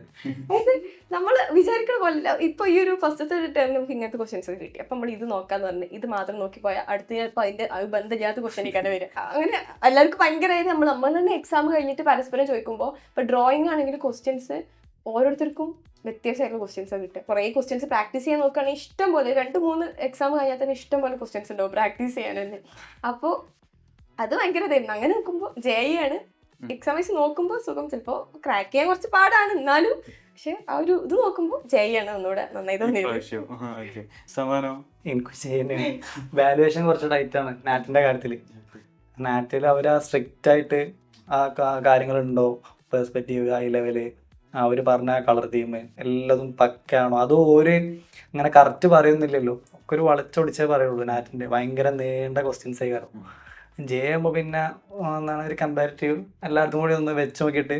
അതായത് നമ്മൾ വിചാരിക്കുന്ന പോലെ ഇപ്പൊ ഈ ഒരു ഫസ്റ്റത്തെ ഒരു ടേം നമുക്ക് ഇങ്ങനത്തെ ക്വസ്റ്റ്യൻസ് ഒക്കെ കിട്ടി. അപ്പൊ നമ്മൾ ഇത് നോക്കാന്ന് പറഞ്ഞ് ഇത് മാത്രം നോക്കി പോയാൽ അടുത്ത ചിലപ്പോൾ അതിന്റെ ബന്ധമില്ലാത്ത ക്വസ്റ്റ്യനിക്കാണ് വരിക. അങ്ങനെ എല്ലാവർക്കും ഭയങ്കരമായിട്ട് നമ്മൾ തന്നെ എക്സാം കഴിഞ്ഞിട്ട് പരസ്പരം ചോദിക്കുമ്പോൾ ഇപ്പൊ ഡ്രോയിങ് ആണെങ്കിൽ ക്വസ്റ്റ്യൻസ് ഓരോരുത്തർക്കും വ്യത്യാസമായിട്ടുള്ള ക്വസ്റ്റ്യൻസ് കിട്ടുക. കുറേ ക്വസ്റ്റ്യൻസ് പ്രാക്ടീസ് ചെയ്യാൻ നോക്കുകയാണെങ്കിൽ ഇഷ്ടം പോലെ 2-3 എക്സാം കഴിഞ്ഞാൽ തന്നെ ഇഷ്ടം പോലെ ക്വസ്റ്റ്യൻസ് ഉണ്ടാവും പ്രാക്ടീസ് ചെയ്യാനല്ലേ. അപ്പോൾ അത് ഭയങ്കര ഇതായിരുന്നു. അങ്ങനെ നോക്കുമ്പോൾ ജെയാണ് എക്സാം വൈസ് നോക്കുമ്പോൾ സുഖം. ചിലപ്പോൾ ക്രാക്ക് ചെയ്യാൻ കുറച്ച് പാടാണ്, എന്നാലും പക്ഷെ ആ ഒരു ഇത് നോക്കുമ്പോൾ ജെയാണ് ഒന്നുകൂടെ നന്നായി തോന്നിയത്. എനിക്ക് ചെയ്യുന്ന വാല്യുവേഷൻ കുറച്ച് ടൈറ്റ് ആണ് നാറ്റിന്റെ കാര്യത്തിൽ. നാറ്റിൽ അവർ ആ സ്ട്രിക്റ്റ് ആയിട്ട് ആ കാര്യങ്ങളുണ്ടോ, പെർസ്പെക്റ്റീവ്, ഹൈ ലെവല്, അവർ പറഞ്ഞ കളർ തീം എല്ലാതും പക്കാണോ, അത് ഒരു അങ്ങനെ കറക്റ്റ് പറയുന്നില്ലല്ലോ. ഒക്കെ ഒരു വളച്ചൊടിച്ചേ പറയുള്ളൂ. നാറ്റിന്റെ ഭയങ്കര നീണ്ട ക്വസ്റ്റ്യൻസ് കാരണം. ജെ ആകുമ്പോൾ പിന്നെ എന്താണ് ഒരു കമ്പാരിറ്റീവ് എല്ലായിടത്തും കൂടി ഒന്ന് വെച്ച് നോക്കിയിട്ട്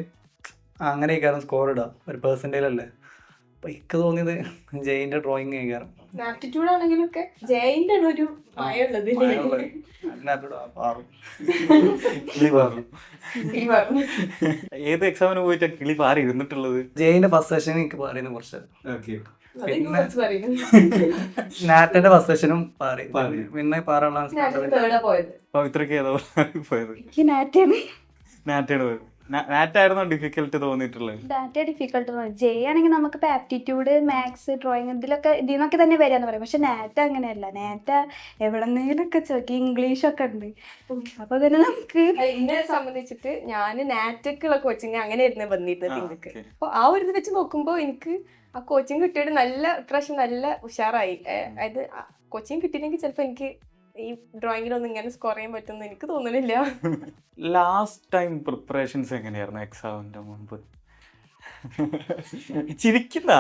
അങ്ങനെ കാരണം സ്കോർ ഇടുക ഒരു പെർസെൻറ്റേജ് അല്ലേ. അപ്പൊ എനിക്ക് തോന്നിയത് ജെയിന്റെ ഡ്രോയിങ് കാരണം ആപ്റ്റിറ്റ്യൂഡ് ആണെങ്കിലും ഒക്കെ ജെയിന്റെ ഒരു മഴയുള്ളത്. ഏത് എക്സാമിന് പോയിട്ട് കിളി പാറി ഇരുന്നിട്ടുള്ളത്? ജെയിന്റെ ഫസ്റ്റ് സെഷൻ എനിക്ക് പറയുന്നത് കുറച്ച്, പിന്നെ നാറ്റിന്റെ ഫസ്റ്റ് സെഷനും പാറി, പിന്നെ പാറുള്ള പവിത്രക്ക് ഏതോ പോയത്? എനിക്ക് നാറ്റാണ് നാറ്റാണ്. നാറ്റായിരുന്നോ ഡിഫിക്കൽട്ട് തോന്നിയിട്ടുള്ളത്? ഡാറ്റ ഡിഫിക്കൽട്ട് തോന്നി. ജെ ആണെങ്കിൽ നമുക്കിപ്പോൾ ആപ്റ്റിറ്റ്യൂഡ്, മാത്സ്, ഡ്രോയിങ് ഇതിനൊക്കെ തന്നെ വരികയെന്ന് പറയും. പക്ഷെ നാറ്റ അങ്ങനെയല്ല. നാറ്റ എവിടെന്നേലൊക്കെ ചോദിക്കും, ഇംഗ്ലീഷൊക്കെ ഉണ്ട്. അപ്പോൾ തന്നെ നമുക്ക് എന്നെ സംബന്ധിച്ചിട്ട് ഞാൻ നാറ്റക്കുള്ള കോച്ചിങ് അങ്ങനെയായിരുന്നു വന്നിരുന്നത് നിങ്ങൾക്ക്. അപ്പോൾ ആ ഒരു ഇത് വെച്ച് നോക്കുമ്പോൾ എനിക്ക് ആ കോച്ചിങ് കിട്ടിയിട്ട് ഇപ്രാവശ്യം നല്ല ഉഷാറായി. അതായത് കോച്ചിങ് കിട്ടിയില്ലെങ്കിൽ ചിലപ്പോൾ എനിക്ക് ഈ ഡ്രോയിങ്ങിലൊന്നും ഇങ്ങനെ സ്കോർ ചെയ്യാൻ പറ്റുമെന്ന് എനിക്ക് തോന്നുന്നില്ല. ലാസ്റ്റ് ടൈം പ്രിപ്പറേഷൻസ് എങ്ങനെയായിരുന്നു എക്സാമിന്റെ മുമ്പ്? ചിരിക്കുന്ന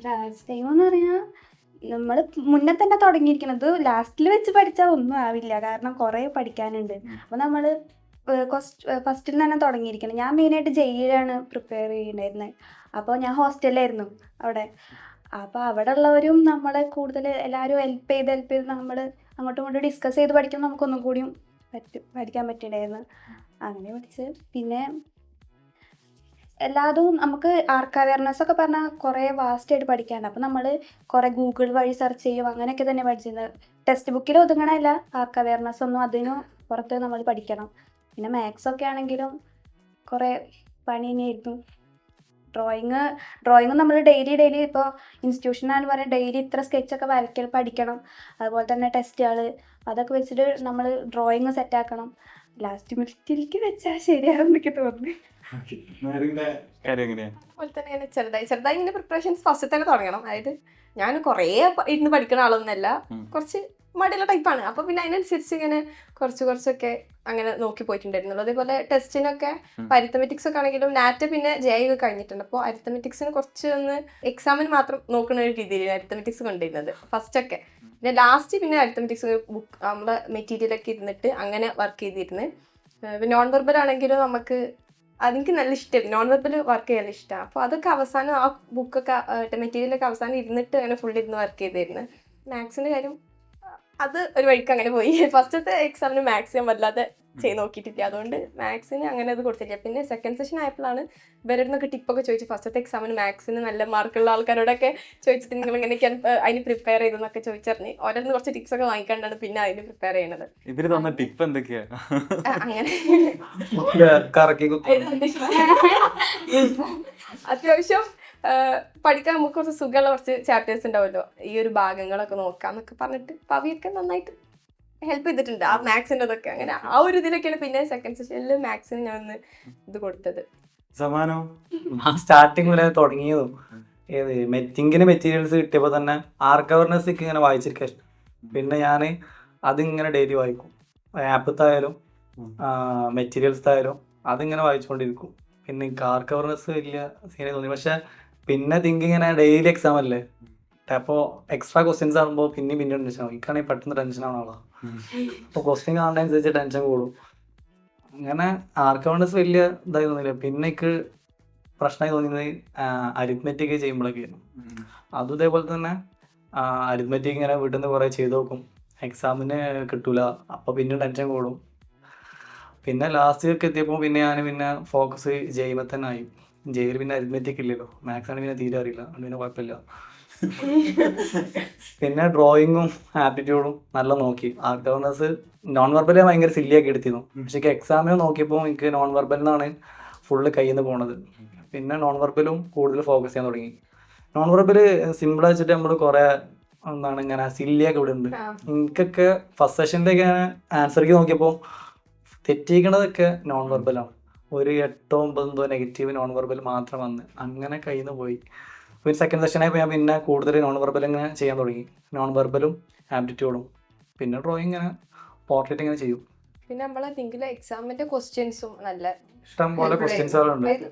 ലാസ്റ്റ് ടൈം എന്ന് പറഞ്ഞാൽ നമ്മൾ മുന്നേ തന്നെ തുടങ്ങിയിരിക്കുന്നത്. ലാസ്റ്റിൽ വെച്ച് പഠിച്ചാൽ ഒന്നും ആവില്ല, കാരണം കുറേ പഠിക്കാനുണ്ട്. അപ്പോൾ നമ്മൾ ഫസ്റ്റിൽ തന്നെ തുടങ്ങിയിരിക്കണം. ഞാൻ മെയിനായിട്ട് ജെയിലാണ് പ്രിപ്പയർ ചെയ്യുന്നുണ്ടായിരുന്നത്. അപ്പോൾ ഞാൻ ഹോസ്റ്റലിലായിരുന്നു അവിടെ. അപ്പോൾ അവിടെ ഉള്ളവരും നമ്മളെ കൂടുതൽ എല്ലാവരും ഹെൽപ്പ് ചെയ്ത് നമ്മൾ അങ്ങോട്ടും ഇങ്ങോട്ടും ഡിസ്കസ് ചെയ്ത് പഠിക്കുമ്പോൾ നമുക്കൊന്നും കൂടിയും പഠിക്കാൻ പറ്റിയിട്ടുണ്ടായിരുന്നു. അങ്ങനെ പഠിച്ച് പിന്നെ എല്ലാതും നമുക്ക് ആർക്ക് അവയർനെസ് ഒക്കെ പറഞ്ഞാൽ കുറേ വാസ്റ്റായിട്ട് പഠിക്കാനുണ്ട്. അപ്പോൾ നമ്മൾ കുറേ ഗൂഗിൾ വഴി സെർച്ച് ചെയ്യും, അങ്ങനെയൊക്കെ തന്നെ പഠിച്ചിരുന്നത്. ടെക്സ്റ്റ് ബുക്കിൽ ഒതുങ്ങണമല്ല, ആർക്ക് അവയർനെസ് ഒന്നും അതിന് പുറത്ത് നമ്മൾ പഠിക്കണം. പിന്നെ മാത്സ് ഒക്കെ ആണെങ്കിലും കുറേ പണി തന്നെയായിരുന്നു. ഡ്രോയിങ് നമ്മൾ ഡെയിലി ഇപ്പോൾ ഇൻസ്റ്റിറ്റ്യൂഷനാണെന്ന് പറഞ്ഞാൽ ഡെയിലി ഇത്ര സ്കെച്ചൊക്കെ പഠിക്കണം. അതുപോലെ തന്നെ ടെസ്റ്റുകൾ അതൊക്കെ വെച്ചിട്ട് നമ്മൾ ഡ്രോയിങ് സെറ്റാക്കണം. ലാസ്റ്റ് മിനിറ്റിലേക്ക് വെച്ചാൽ ശരിയാണെന്നൊക്കെ തോന്നുന്നു. അതുപോലെ തന്നെ ഇങ്ങനെ ചെറുതായി ഇങ്ങനെ പ്രിപ്പറേഷൻസ് ഫസ്റ്റ് തന്നെ തുടങ്ങണം. അതായത് ഞാൻ കുറേ ഇരുന്ന് പഠിക്കുന്ന ആളൊന്നുമല്ല, കുറച്ച് മടിയുള്ള ടൈപ്പാണ്. അപ്പോൾ പിന്നെ അതിനനുസരിച്ച് ഇങ്ങനെ കുറച്ചൊക്കെ അങ്ങനെ നോക്കി പോയിട്ടുണ്ടായിരുന്നുള്ളൂ. അതേപോലെ ടെസ്റ്റിനൊക്കെ അരിത്തമെറ്റിക്സ് ഒക്കെ ആണെങ്കിലും നാറ്റ് പിന്നെ ജെ ഒക്കെ കഴിഞ്ഞിട്ടുണ്ട്. അപ്പോൾ അരിത്തമെറ്റിക്സിന് കുറച്ച് ഒന്ന് എക്സാമിന് മാത്രം നോക്കുന്ന ഒരു രീതിയിലാണ് അരിത്തമെറ്റിക്സ് കൊണ്ടിരുന്നത് ഫസ്റ്റൊക്കെ. പിന്നെ ലാസ്റ്റ് പിന്നെ അരിത്തമെറ്റിക്സ് ബുക്ക് നമ്മളെ മെറ്റീരിയലൊക്കെ ഇരുന്നിട്ട് അങ്ങനെ വർക്ക് ചെയ്തിരുന്നു. നോൺ വെർബൽ ആണെങ്കിലും നമുക്ക് അതെനിക്ക് നല്ല ഇഷ്ടമായിരുന്നു. നോൺ വെർബൽ വർക്ക് ചെയ്യാൻ ഇഷ്ടമാണ്. അപ്പോൾ അതൊക്കെ അവസാനം ആ ബുക്കൊക്കെ മെറ്റീരിയലൊക്കെ അവസാനം ഇരുന്നിട്ട് അങ്ങനെ ഫുൾ ഇരുന്ന് വർക്ക് ചെയ്തിരുന്നു. മാത്സിൻ്റെ കാര്യം അത് ഒരു വഴിക്ക് അങ്ങനെ പോയി. ഫസ്റ്റത്തെ എക്സാമിന് മാത്സ് ഞാൻ വല്ലാതെ ചെയ്ത് നോക്കിയിട്ടില്ല, അതുകൊണ്ട് മാത്സിന് അങ്ങനെ അത് കൊടുത്തില്ല. പിന്നെ സെക്കൻഡ് സെഷൻ ആയപ്പോഴാണ് ഇവരുടെ നിന്നൊക്കെ ടിപ്പൊക്കെ ചോദിച്ചു. ഫസ്റ്റത്തെ എക്സാമിന് മാത്സിന് നല്ല മാർക്കുള്ള ആൾക്കാരോടൊക്കെ ചോദിച്ചിട്ട് നിങ്ങൾ എങ്ങനെയൊക്കെയാണ് അതിന് പ്രിപ്പയർ ചെയ്തെന്നൊക്കെ ചോദിച്ചറിഞ്ഞ് ഓരോന്ന് കുറച്ച് ടിപ്സ് ഒക്കെ വാങ്ങിക്കാണ്ടാണ് പിന്നെ അതിന് പ്രിപ്പയർ ചെയ്യണത്. ഇവര് തന്ന ടിപ്പ് എന്തൊക്കെയാ? അങ്ങനെ അത്യാവശ്യം പഠിക്കാൻ നമുക്ക് കുറച്ച് സുഖമുള്ള കുറച്ച് ചാപ്റ്റേഴ്സ് ഉണ്ടാവുമല്ലോ, ഈ ഒരു ഭാഗങ്ങളൊക്കെ നോക്കാന്നൊക്കെ പറഞ്ഞിട്ട് പവിയൊക്കെ നന്നായിട്ട് ഹെൽപ്പ് ചെയ്തിട്ടുണ്ട് ആ മാത്സിൻ്റെ അതൊക്കെ. അങ്ങനെ ആ ഒരു ഇതിലൊക്കെയാണ് പിന്നെ സെക്കൻഡ് സെഷനിൽ മാത്സിന് ഞാൻ ഒന്ന് ഇത് കൊടുത്തത്. സമാനോ സ്റ്റാർട്ടിങ് വരെ തുടങ്ങിയതും ഏത് മെറ്റിങ്ങിന് മെറ്റീരിയൽസ് കിട്ടിയപ്പോൾ തന്നെ ആർക്ക് അവയർനെസ് ഇങ്ങനെ വായിച്ചിരിക്കാൻ. പിന്നെ ഞാൻ അതിങ്ങനെ ഡെയിലി വായിക്കും. ആപ്പത്തായാലും മെറ്റീരിയൽസ് ആയാലും അതിങ്ങനെ വായിച്ചുകൊണ്ടിരിക്കും. പിന്നെ കാർക്ക് അവർനെസ് വലിയ സീനായി തോന്നി. പക്ഷെ പിന്നെ ഇങ്ങനെ ഡെയിലി എക്സാം അല്ലേ, അപ്പോൾ എക്സ്ട്രാ ക്വസ്റ്റ്യൻസ് ആകുമ്പോൾ പിന്നെയും ടെൻഷൻ ആവും. എനിക്കാണെങ്കിൽ പെട്ടെന്ന് ടെൻഷൻ ആവണോ, അപ്പോൾ ക്വസ്റ്റ്യൻ കാണുന്നതനുസരിച്ച് ടെൻഷൻ കൂടും. അങ്ങനെ ആർക്ക് അവർനെസ് വലിയ ഇതായി തോന്നില്ല. പിന്നെ എനിക്ക് പ്രശ്നമായി തോന്നിയത് അരിത്മെറ്റിക് ചെയ്യുമ്പോഴൊക്കെയായിരുന്നു. അതും ഇതേപോലെ തന്നെ അരിത്മെറ്റിക് ഇങ്ങനെ വീട്ടിൽ നിന്ന് കുറേ ചെയ്ത് നോക്കും, എക്സാമിന് കിട്ടൂല, അപ്പോൾ പിന്നെ ടെൻഷൻ കൂടും. പിന്നെ ലാസ്റ്റ് ഒക്കെ എത്തിയപ്പോൾ പിന്നെ ഞാൻ ഫോക്കസ് ജെയിമെ തന്നെ ആയി. ജെയിൽ പിന്നെ അരിത്മെറ്റിക് ഇല്ലല്ലോ, മാത്സ് ആണ് പിന്നെ തീരെ അറിയില്ല, അതുകൊണ്ട് പിന്നെ കുഴപ്പമില്ല. പിന്നെ ഡ്രോയിങ്ങും ആപ്റ്റിറ്റ്യൂഡും നല്ല നോക്കി. ആർക്ക് അവർനെസ് നോൺ വെർബൽ ഭയങ്കര സില്ലിയാക്കി എടുത്തിരുന്നു. പക്ഷേ എക്സാമിന് നോക്കിയപ്പോൾ എനിക്ക് നോൺ വെർബൽ നിന്നാണ് ഫുള്ള് കയ്യിൽ നിന്ന് പോണത്. പിന്നെ നോൺ വെർബലും കൂടുതൽ ഫോക്കസ് ചെയ്യാൻ തുടങ്ങി. നോൺ വെർബൽ സിമ്പിൾ വെച്ചിട്ട് നമ്മൾ കുറേ ഇങ്ങനെ സില്ലിയൊക്കെ ഇവിടെ ഉണ്ട്. എനിക്കൊക്കെ ഫസ്റ്റ് സെഷനിലേക്ക് ആൻസർക്ക് നോക്കിയപ്പോൾ തെറ്റിക്കണതൊക്കെ നോൺ വെർബലാണ്. ഒരു 8-9 നെഗറ്റീവ് നോൺ വെർബൽ മാത്രം വന്ന് അങ്ങനെ കയ്യിൽ നിന്ന് പോയി. പിന്നെ സെക്കൻഡ് സെഷനായപ്പോൾ ഞാൻ പിന്നെ കൂടുതൽ നോൺ വെർബൽ ഇങ്ങനെ ചെയ്യാൻ തുടങ്ങി, നോൺ വെർബലും ആപ്റ്റിറ്റ്യൂഡും. പിന്നെ ഡ്രോയിങ് ഇങ്ങനെ പോർട്രേറ്റ് ഇങ്ങനെ ചെയ്യും. പിന്നെ നമ്മളെ എക്സാമിന്റെ ക്വസ്റ്റ്യൻസും നല്ല ഇഷ്ടം പോലെ ക്വസ്റ്റ്യൻസുകളുണ്ട്.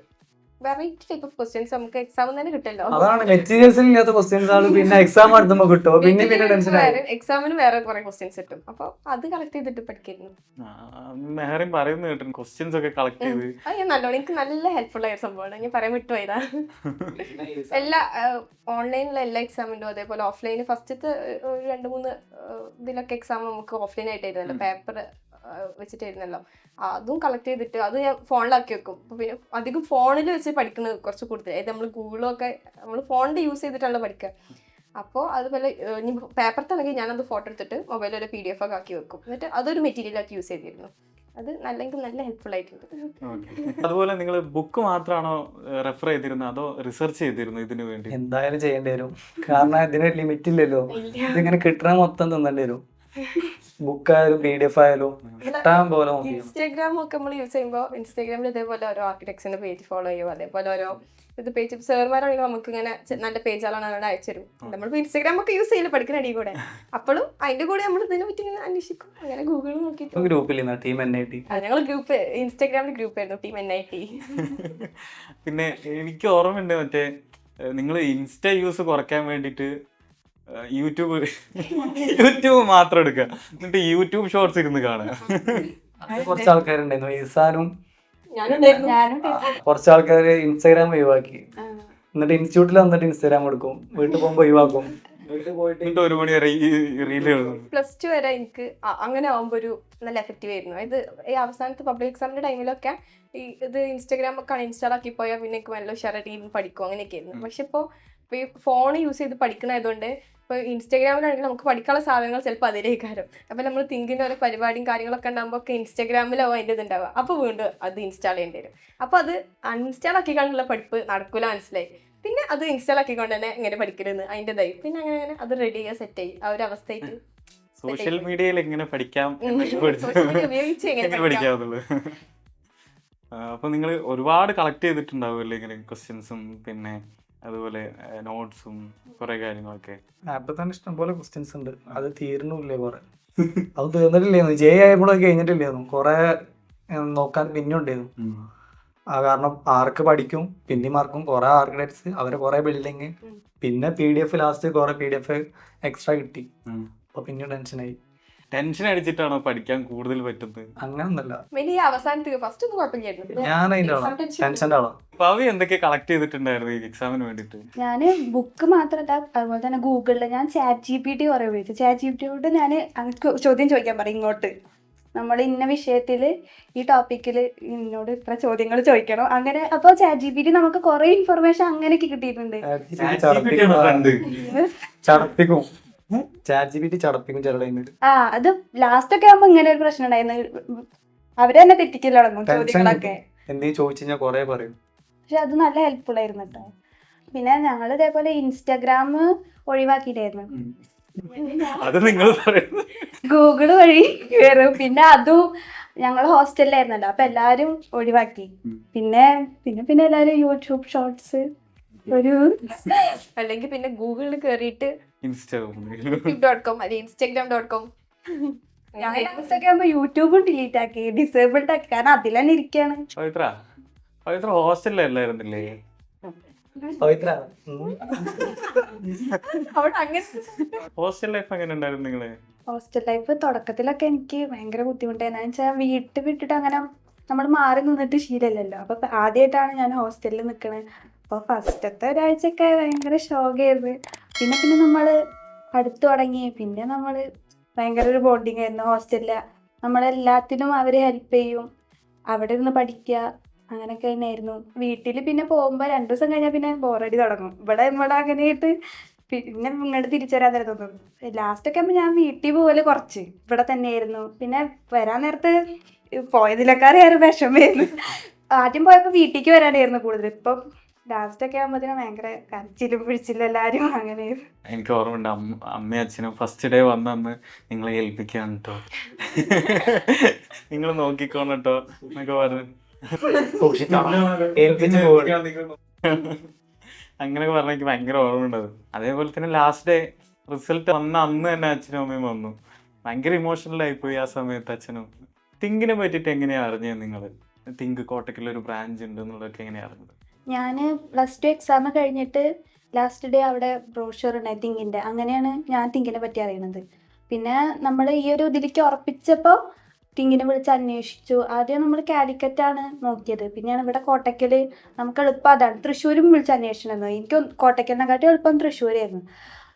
വെറൈറ്റി ടൈപ്പ് ഓഫ് ക്വസ്റ്റ്യൻസ് നമുക്ക് എക്സാമിൽ തന്നെ കിട്ടല്ലോ. അതാണ് മെറ്റീരിയൽസ് ഇല്ലാത്ത ക്വസ്റ്റ്യൻസ് ആണ് പിന്നെ എക്സാം അടുത്തുമ്പോൾ കിട്ടുമോ, പിന്നെ ടെൻഷൻ ആയി. എക്സാമിന് വേറെ കുറെ ക്വസ്റ്റ്യൻസ് കിട്ടും, അപ്പൊ അത് കളക്ട് ചെയ്തിട്ട് പഠിക്കുന്നു. മെഹറിൻ പറയുന്നത് കേട്ടു, ക്വസ്റ്റ്യൻസ് ഒക്കെ കളക്ട് ചെയ്ത്. അത് ഞാൻ നല്ലോണം, എനിക്ക് നല്ല ഹെൽപ്ഫുൾ ആയ സംഭവമാണ്. ഞാൻ പറയാൻ വിട്ടുപോയതാ. എല്ലാ ഓൺലൈനിലെ എല്ലാ എക്സാമിനും അതേപോലെ ഓഫ്ലൈന് ഫസ്റ്റത്തെ 2-3 ഇതിലൊക്കെ എക്സാം നമുക്ക് ഓഫ്ലൈൻ ആയിട്ടായിരുന്നല്ലോ, പേപ്പർ വെച്ചിട്ടായിരുന്നല്ലോ. അതും കളക്ട് ചെയ്തിട്ട് അത് ഞാൻ ഫോണിലാക്കി വെക്കും. അപ്പോൾ പിന്നെ അധികം ഫോണിൽ വെച്ച് പഠിക്കുന്നത് കുറച്ച് കൂടുതൽ. അതായത് നമ്മൾ ഗൂഗിളൊക്കെ നമ്മൾ ഫോണിൻ്റെ യൂസ് ചെയ്തിട്ടാണല്ലോ പഠിക്കുക. അപ്പോൾ അതുപോലെ ഇനി പേപ്പറത്താണെങ്കിൽ ഞാനത് ഫോട്ടോ എടുത്തിട്ട് മൊബൈലിൽ ഒരു PDF ഒക്കെ ആക്കി വെക്കും. എന്നിട്ട് അതൊരു മെറ്റീരിയലാക്കി യൂസ് ചെയ്തിരുന്നു. അത് നല്ല ഹെൽപ്ഫുൾ ആയിട്ടുണ്ട്. അതുപോലെ നിങ്ങൾ ബുക്ക് മാത്രമാണോ റെഫർ ചെയ്തിരുന്നത് അതോ റിസർച്ച് ചെയ്തിരുന്നു ഇതിനു വേണ്ടി? എന്തായാലും ചെയ്യേണ്ടി വരും, കാരണം ഇതിന് ലിമിറ്റ് ഇല്ലല്ലോ. ഇതിങ്ങനെ കിട്ടണ മൊത്തം തിന്നേണ്ടി വരും. ബുക്കായാലും PDF ആയാലും ഇഷ്ടം പോലെ. ഇൻസ്റ്റാഗ്രാം ഒക്കെ നമ്മൾ യൂസ് ചെയ്യുമ്പോൾ ഇൻസ്റ്റാഗ്രാമിൽ ഇതേപോലെ ഓരോ ആർക്കിടെക്ട്സിന്റെ പേജ് ഫോളോ ചെയ്യുമോ, അതേപോലെ ഓരോ ഇത് പേജ് സാർമാരാണെങ്കിൽ നമുക്ക് ഇങ്ങനെ നല്ല പേജുകളാണ് അവിടെ അയച്ചു തരും. നമ്മളിപ്പോൾ ഇൻസ്റ്റാഗ്രാം ഒക്കെ യൂസ് ചെയ്യില്ല പഠിക്കുന്ന അടി കൂടെ, അപ്പോഴും അതിന്റെ കൂടെ നമ്മൾ ഇതിനെ പറ്റി ഇങ്ങനെ അന്വേഷിക്കും. അങ്ങനെ ഗൂഗിളിൽ നോക്കിയിട്ട് ഗ്രൂപ്പിൽ ടീം NIT, ഞങ്ങൾ ഗ്രൂപ്പ് ഇൻസ്റ്റാഗ്രാമിൽ ഗ്രൂപ്പ് ആയിരുന്നു ടീം NIT. പിന്നെ എനിക്ക് ഓർമ്മയുണ്ട് മറ്റേ നിങ്ങൾ ഇൻസ്റ്റ യൂസ് കുറയ്ക്കാൻ വേണ്ടിയിട്ട് യൂട്യൂബ് മാത്രം എടുക്കുക, എന്നിട്ട് യൂട്യൂബ് ഷോർട്സ് ഇരുന്ന് കാണുക. കുറച്ച് ആൾക്കാരുണ്ടായിരുന്നു, ഇസാനും ഞാനും കുറച്ച് ആൾക്കാർ ഇൻസ്റ്റാഗ്രാം ഒഴിവാക്കി. എന്നിട്ട് ഇൻസ്റ്റിറ്റ്യൂട്ടിൽ വന്നിട്ട് ഇൻസ്റ്റാഗ്രാം എടുക്കും, വീട്ടിൽ പോകുമ്പോൾ ഒഴിവാക്കും. എന്നിട്ട് 1 മണി വരെ റീല് +2 വരെ എനിക്ക് അങ്ങനെ ആവുമ്പോൾ ഒരു നല്ല എഫക്റ്റീവ് ആയിരുന്നു. ഇത് ഈ അവസാനത്തെ പബ്ലിക് എക്സാമിന്റെ ടൈമിലൊക്കെ ഇത് ഇൻസ്റ്റാഗ്രാം ഒക്കെ ഇൻസ്റ്റാൾ ആക്കി പോയാൽ പിന്നെ എനിക്ക് നല്ല ഉഷാറായിട്ട് ഇരുന്ന് പഠിക്കും, അങ്ങനെയൊക്കെ ആയിരുന്നു. പക്ഷെ ഇപ്പോൾ ഈ ഫോൺ യൂസ് ചെയ്ത് പഠിക്കണതായതുകൊണ്ട് ഇപ്പോൾ ഇൻസ്റ്റാഗ്രാമിലാണെങ്കിൽ നമുക്ക് പഠിക്കാനുള്ള സാധനങ്ങൾ ചിലപ്പോൾ അതിലേക്കാരം. അപ്പോൾ നമ്മൾ തിങ്കിൻ്റെ ഓരോ പരിപാടിയും കാര്യങ്ങളൊക്കെ ഉണ്ടാകുമ്പോൾ ഒക്കെ ഇൻസ്റ്റാഗ്രാമിലാവും അതിൻ്റെ ഇത് ഉണ്ടാവുക. അപ്പോൾ വീണ്ടും അത് ഇൻസ്റ്റാൾ ചെയ്യേണ്ടി വരും. അപ്പോൾ അത് അൺഇൻസ്റ്റാൾ ആക്കിക്കൊണ്ടുള്ള പഠിപ്പ് നടക്കില്ല, മനസ്സിലായി. പിന്നെ അത് ഇൻസ്റ്റാൾ ആക്കിക്കൊണ്ട് തന്നെ ഇങ്ങനെ പഠിക്കരുത് അതിൻ്റെതായി. പിന്നെ അങ്ങനെ അത് റെഡി ചെയ്യാൻ സെറ്റ് ആയി ആ ഒരു അവസ്ഥയായിട്ട്. സോഷ്യൽ മീഡിയയിൽ എങ്ങനെ പഠിക്കാം ഉപയോഗിച്ച് എങ്ങനെ പഠിക്കാവുന്നുള്ളൂ. അപ്പോൾ നിങ്ങൾ ഒരുപാട് കളക്ട് ചെയ്തിട്ടുണ്ടാവുമല്ലേ ഇങ്ങനെ ക്വസ്റ്റ്യൻസും പിന്നെ അതുപോലെ നോട്ട്സും കുറെ കാര്യങ്ങളൊക്കെ? ആപ്പിൽ തന്നെ ഇഷ്ടംപോലെ ക്വസ്റ്റ്യൻസ് ഉണ്ട്, അത് തീർന്നില്ലേ കുറെ. അത് തീർന്നിട്ടില്ലായിരുന്നു, ജെ ആയപ്പോഴൊക്കെ കഴിഞ്ഞിട്ടില്ലായിരുന്നു, കുറെ നോക്കാൻ പിന്നെ ഉണ്ടായിരുന്നു. കാരണം ആർക്ക് പഠിക്കും പിന്നെ മാർക്കും കുറെ ആർക്കിടെക്ട്സ് അവരെ കുറെ ബിൽഡിങ്, പിന്നെ PDF ലാസ്റ്റ് കുറെ PDF എക്സ്ട്രാ കിട്ടി. അപ്പൊ പിന്നെ ടെൻഷനായി. ടെൻഷൻ അടിച്ചിട്ടാണോ പഠിക്കാൻ കൂടുതൽ പറ്റുന്നത്? അങ്ങനൊന്നല്ല, വലിയ അവസാനത്തേക്ക് ഫസ്റ്റ് ഒന്നും കുഴപ്പമില്ലായിരുന്നു. ഞാൻ അതിന്റെ ആളാണ്, ടെൻഷന്റെ ആളാണ്. പവി എന്തൊക്കെ കളക്ട് ചെയ്തിട്ടുണ്ടായിരുന്നു ഈ എക്സാമിന് വേണ്ടിട്ട്? ഞാൻ ബുക്ക് മാത്രമല്ല, അതുപോലെ തന്നെ ഗൂഗിളിൽ ഞാൻ ChatGPT കുറെ ഉപയോഗിച്ചു. ChatGPTയോട് ഞാൻ ചോദ്യം ചോദിക്കാൻ പറയും, ഇങ്ങോട്ട് നമ്മൾ ഇന്ന വിഷയത്തിൽ ഈ ടോപ്പിക്കിൽ എന്നോട് ഇത്ര ചോദ്യങ്ങൾ ചോദിക്കണം അങ്ങനെ. അപ്പോൾ ChatGPT നമുക്ക് കുറെ ഇൻഫർമേഷൻ അങ്ങനെയൊക്കെ കിട്ടിയിട്ടുണ്ട്. ചടപ്പിക്കും ChatGPT ചടപ്പിക്കും ചില ടൈമിൽ. അത് ലാസ്റ്റ് ഒക്കെ ആകുമ്പോ ഇങ്ങനെ ഒരു പ്രശ്നം ഉണ്ടായിരുന്നു, അവര് തന്നെ തെറ്റിക്കല് തുടങ്ങും ചോദ്യങ്ങളൊക്കെ. എന്തെങ്കിലും ചോദിച്ചു കഴിഞ്ഞാൽ കുറെ പറയും. പക്ഷെ അത് നല്ല ഹെൽപ്ഫുൾ ആയിരുന്നു കേട്ടോ. പിന്നെ ഞങ്ങൾ ഇതേപോലെ ഇൻസ്റ്റാഗ്രാം ഒഴിവാക്കിയിട്ടായിരുന്നു, അത് നിങ്ങൾ ഗൂഗിള് വഴി കയറും. പിന്നെ അതും ഞങ്ങൾ ഹോസ്റ്റലിലായിരുന്നല്ലോ, അപ്പൊ എല്ലാരും ഒഴിവാക്കി. പിന്നെ എല്ലാരും യൂട്യൂബ് ഷോർട്സ് അല്ലെങ്കിൽ പിന്നെ ഗൂഗിളിൽ കയറിയിട്ട് Instagram.com അല്ലെങ്കിൽ Instagram.com. യൂട്യൂബും ഡിലീറ്റ് ആക്കി, ഡിസേബിൾഡ് ആക്കി, കാരണം അതിൽ തന്നെ ഇരിക്കാണ്. പവിത്ര ഹോസ്റ്റലിലല്ലായിരുന്നില്ലേ? പവിത്ര അവിടെ അങ്ങനെ ഹോസ്റ്റൽ ലൈഫ് എങ്ങനെ ഉണ്ടായിരുന്നു നിങ്ങള്? ഹോസ്റ്റൽ ലൈഫ് തുടക്കത്തിലൊക്കെ എനിക്ക് ഭയങ്കര ബുദ്ധിമുട്ടായിരുന്നു. എന്ന് വെച്ചാൽ വീട്ടിൽ വിട്ടിട്ട് അങ്ങനെ നമ്മൾ മാറി നിന്നിട്ട് ശീലമല്ലല്ലോ. അപ്പൊ ആദ്യമായിട്ടാണ് ഞാൻ ഹോസ്റ്റലിൽ നിൽക്കണത്. അപ്പോൾ ഫസ്റ്റത്തെ ഒരാഴ്ചയൊക്കെ ഭയങ്കര ഷോക്കായിരുന്നു. പിന്നെ പിന്നെ നമ്മൾ അടുത്ത് തുടങ്ങി. പിന്നെ നമ്മൾ ഭയങ്കര ഒരു ബോണ്ടിങ് ആയിരുന്നു ഹോസ്റ്റലിൽ. നമ്മളെല്ലാത്തിനും അവർ ഹെൽപ്പ് ചെയ്യും. അവിടെ ഇരുന്ന് പഠിക്കുക അങ്ങനെയൊക്കെ തന്നെയായിരുന്നു. വീട്ടിൽ പിന്നെ പോകുമ്പോൾ 2 ദിവസം കഴിഞ്ഞാൽ പിന്നെ ബോറടി തുടങ്ങും. ഇവിടെ അങ്ങനെയായിട്ട് പിന്നെ ഇങ്ങോട്ട് തിരിച്ചു വരാൻ നേരം തോന്നുന്നു. ലാസ്റ്റൊക്കെ ആകുമ്പോൾ ഞാൻ വീട്ടിൽ പോകല് കുറച്ച് ഇവിടെ തന്നെയായിരുന്നു. പിന്നെ വരാൻ നേരത്ത് പോയതിലേക്കാരും വിഷമായിരുന്നു. ആദ്യം പോയപ്പോൾ വീട്ടിലേക്ക് വരാനായിരുന്നു കൂടുതൽ. ഇപ്പം ലാസ്റ്റൊക്കെ ആകുമ്പോഴത്തേനും ഭയങ്കര കരച്ചിലും പിടിച്ചില്ല എല്ലാവരും അങ്ങനെയായിരുന്നു. എനിക്ക് ഓർമ്മയുണ്ട് അമ്മയും അച്ഛനും ഫസ്റ്റ് ഡേ വന്നന്ന് നിങ്ങളെ ഏൽപ്പിക്കാൻ കേട്ടോ, നിങ്ങൾ നോക്കിക്കോണം കേട്ടോ എന്നൊക്കെ പറഞ്ഞു ഏൽപ്പിച്ച് പോവുകയാണ്. അങ്ങനെയൊക്കെ പറഞ്ഞ എനിക്ക് ഭയങ്കര ഓർമ്മയുണ്ടത്. അതേപോലെ തന്നെ ലാസ്റ്റ് ഡേ റിസൾട്ട് വന്ന അന്ന് തന്നെ അച്ഛനും അമ്മയും വന്നു. ഭയങ്കര ഇമോഷണൽ ആയിപ്പോയി ആ സമയത്ത് അച്ഛനും. തിങ്കിനെ പറ്റിയിട്ട് എങ്ങനെയാ അറിഞ്ഞത് നിങ്ങൾ? തിങ്ക് കോട്ടക്കലൊരു ബ്രാഞ്ച് ഉണ്ട് എന്നുള്ളതൊക്കെ എങ്ങനെയാ അറിഞ്ഞത്? ഞാൻ +2 എക്സാം കഴിഞ്ഞിട്ട് ലാസ്റ്റ് ഡേ അവിടെ ബ്രോഷർ ഉണ്ടായി തിങ്കിൻ്റെ. അങ്ങനെയാണ് ഞാൻ തിങ്കിനെ പറ്റി അറിയണത്. പിന്നെ നമ്മൾ ഈ ഒരു ഇതിലേക്ക് ഉറപ്പിച്ചപ്പോൾ തിങ്കിനെ വിളിച്ച് അന്വേഷിച്ചു. ആദ്യം നമ്മൾ കാലിക്കറ്റാണ് നോക്കിയത്. പിന്നെയാണ് ഇവിടെ കോട്ടക്കൽ നമുക്ക് എളുപ്പം അതാണ്. തൃശ്ശൂരും വിളിച്ച് അന്വേഷിച്ചിരുന്നു. എനിക്ക് കോട്ടക്കലിനെക്കാട്ടും എളുപ്പം തൃശ്ശൂരായിരുന്നു.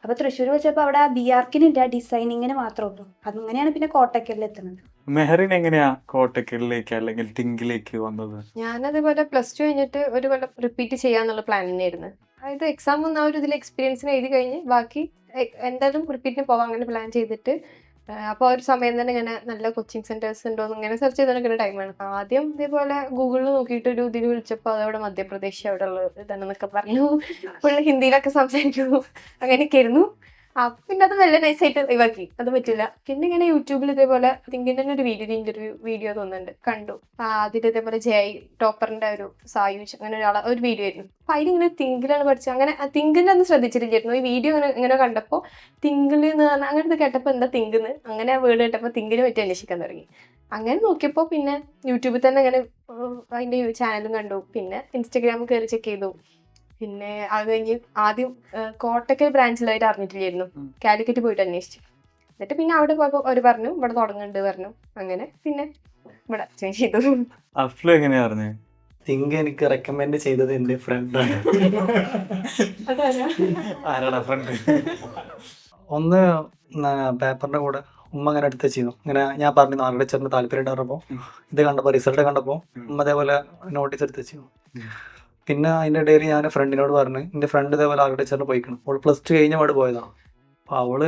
അപ്പോൾ തൃശ്ശൂർ വെച്ചപ്പോൾ അവിടെ BRക്കിനില്ല, ഡിസൈനിങ്ങിന് മാത്രമേ ഉള്ളൂ. അങ്ങനെയാണ് പിന്നെ കോട്ടക്കലിൽ എത്തുന്നത്. മെഹറിൻ എങ്ങനെയാ കോട്ടക്കലിലേക്ക് അല്ലെങ്കിൽ തിങ്കിലേക്ക് വന്നത്? ഞാനതേപോലെ +2 കഴിഞ്ഞിട്ട് ഒരു കൊല്ലം റിപ്പീറ്റ് ചെയ്യാന്നുള്ള പ്ലാൻ തന്നെയായിരുന്നു. അതായത് എക്സാം ഒന്ന് ആ ഒരു ഇതിൽ എക്സ്പീരിയൻസിന് എഴുതി കഴിഞ്ഞ് ബാക്കി എന്തായാലും റിപ്പീറ്റിന് പോവാം അങ്ങനെ പ്ലാൻ ചെയ്തിട്ട്. അപ്പോൾ ആ ഒരു സമയം തന്നെ ഇങ്ങനെ നല്ല കോച്ചിങ് സെന്റേഴ്സ് ഉണ്ടോന്ന് ഇങ്ങനെ സെർച്ച് ചെയ്തെടുക്കുന്ന ടൈമാണ്. ആദ്യം ഇതേപോലെ ഗൂഗിളിൽ നോക്കിയിട്ട് ഒരു ഇതിന് വിളിച്ചപ്പോൾ അതവിടെ മധ്യപ്രദേശ് അവിടെ ഉള്ള ഇതാണെന്നൊക്കെ പറഞ്ഞു. ഫുൾ ഹിന്ദിയിലൊക്കെ സംസാരിക്കുന്നു അങ്ങനെയൊക്കെ ആയിരുന്നു. പിന്നെ അത് നല്ല നൈസായിട്ട് ഒഴിവാക്കി, അത് പറ്റില്ല. പിന്നെ ഇങ്ങനെ യൂട്യൂബിൽ ഇതേപോലെ തിങ്കിൻ്റെ ഒരു ഇന്റർവ്യൂ വീഡിയോ തോന്നുന്നുണ്ട് കണ്ടു. അതിൽ ഇതേപോലെ ടോപ്പറിന്റെ ഒരു സായുജ് അങ്ങനെ ഒരു വീഡിയോ ആയിരുന്നു. അപ്പൊ അതിലിങ്ങനെ തിങ്കിലാണ് പഠിച്ചത്. അങ്ങനെ തിങ്കിൻ്റെ ഒന്നും ശ്രദ്ധിച്ചിട്ടില്ലായിരുന്നു. ഈ വീഡിയോ ഇങ്ങനെ കണ്ടപ്പോൾ തിങ്കിൾ എന്ന് പറഞ്ഞാൽ അങ്ങനത്തെ കേട്ടപ്പോൾ എന്താ തിങ്കെന്ന് അങ്ങനെ വേർഡ് കേട്ടപ്പോൾ തിങ്കിനെ പറ്റി അന്വേഷിക്കാൻ തുടങ്ങി. അങ്ങനെ നോക്കിയപ്പോൾ പിന്നെ യൂട്യൂബിൽ തന്നെ അങ്ങനെ അതിൻ്റെ ചാനലും കണ്ടു. പിന്നെ ഇൻസ്റ്റഗ്രാമിൽ കയറി ചെക്ക് ചെയ്തു. പിന്നെ അത് കഴിഞ്ഞ് ആദ്യം കോട്ടക്കൽ ബ്രാഞ്ചിലായിട്ട് അറിഞ്ഞിട്ടില്ലായിരുന്നു. കാലിക്കറ്റ് പോയിട്ട് അന്വേഷിച്ചു. എന്നിട്ട് പിന്നെ അവിടെ പോയപ്പോൾ അവർ പറഞ്ഞു ഇവിടെ തുടങ്ങുന്നുണ്ട് പറഞ്ഞു. അങ്ങനെ പിന്നെ ഇവിടെ ചേഞ്ച് ചെയ്തു. അഫ്ലു എങ്ങനെയാ അറിഞ്ഞേ? തിങ്ക് എനിക്ക് റെക്കമെൻഡ് ചെയ്തത് എൻ്റെ ഫ്രണ്ടാണ്. ആരാടാ ഫ്രണ്ട്? ഒന്ന് പേപ്പറിന്റെ കൂടെ ഉമ്മ അങ്ങനെ എടുത്ത് വെച്ചിരുന്നു. ഇങ്ങനെ ഞാൻ പറഞ്ഞു ആർക്കിടെക്ചറിന് താല്പര്യം ഉണ്ടായിരുന്നപ്പോൾ ഇത് കണ്ടപ്പോൾ റിസൾട്ട് കണ്ടപ്പോൾ ഉമ്മ അതേപോലെ നോട്ടീസ് എടുത്ത് വെച്ചിരുന്നു. പിന്നെ അതിൻ്റെ ഇടയിൽ ഞാൻ ഫ്രണ്ടിനോട് പറഞ്ഞു എൻ്റെ ഫ്രണ്ട് ഇതേപോലെ ആർക്കിടെക്ചറിന് പോയിക്കണം. അവൾ +2 കഴിഞ്ഞ പാട് പോയതാണ്. അപ്പോൾ അവള്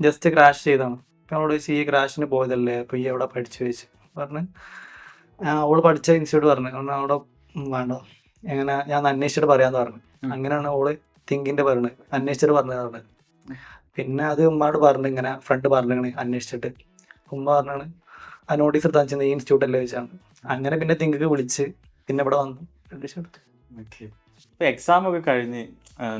ജസ്റ്റ് ക്രാഷ് ചെയ്താണ്. അപ്പം അവളോട് ചോദിച്ചു ഈ ക്രാഷിന് പോയതല്ലേ അപ്പോൾ ഈ എവിടെ പഠിച്ചു ചോദിച്ചു. പറഞ്ഞ് അവൾ പഠിച്ച ഇൻസ്റ്റിറ്റ്യൂട്ട് പറഞ്ഞു. കാരണം അവിടെ വേണ്ട എങ്ങനെ ഞാൻ അന്വേഷിച്ചിട്ട് പറയാമെന്ന് പറഞ്ഞു. അങ്ങനെയാണ് അവള് തിങ്കിൻ്റെ പറഞ്ഞത് അന്വേഷിച്ചിട്ട് പറഞ്ഞത് പറഞ്ഞത്. പിന്നെ അത് ഉമ്മയോട് പറഞ്ഞു ഇങ്ങനെ ഫ്രണ്ട് പറഞ്ഞു അന്വേഷിച്ചിട്ട്. ഉമ്മ പറഞ്ഞാണ് ആ നോട്ടീസ് എടുത്താൽ വെച്ചാൽ ഈ ഇൻസ്റ്റിറ്റ്യൂട്ട് അല്ലേ വെച്ചാണ്. അങ്ങനെ പിന്നെ തിങ്കക്ക് വിളിച്ച് പിന്നെ ഇവിടെ വന്നു. ഇപ്പൊ എക്സാം ഒക്കെ കഴിഞ്ഞ്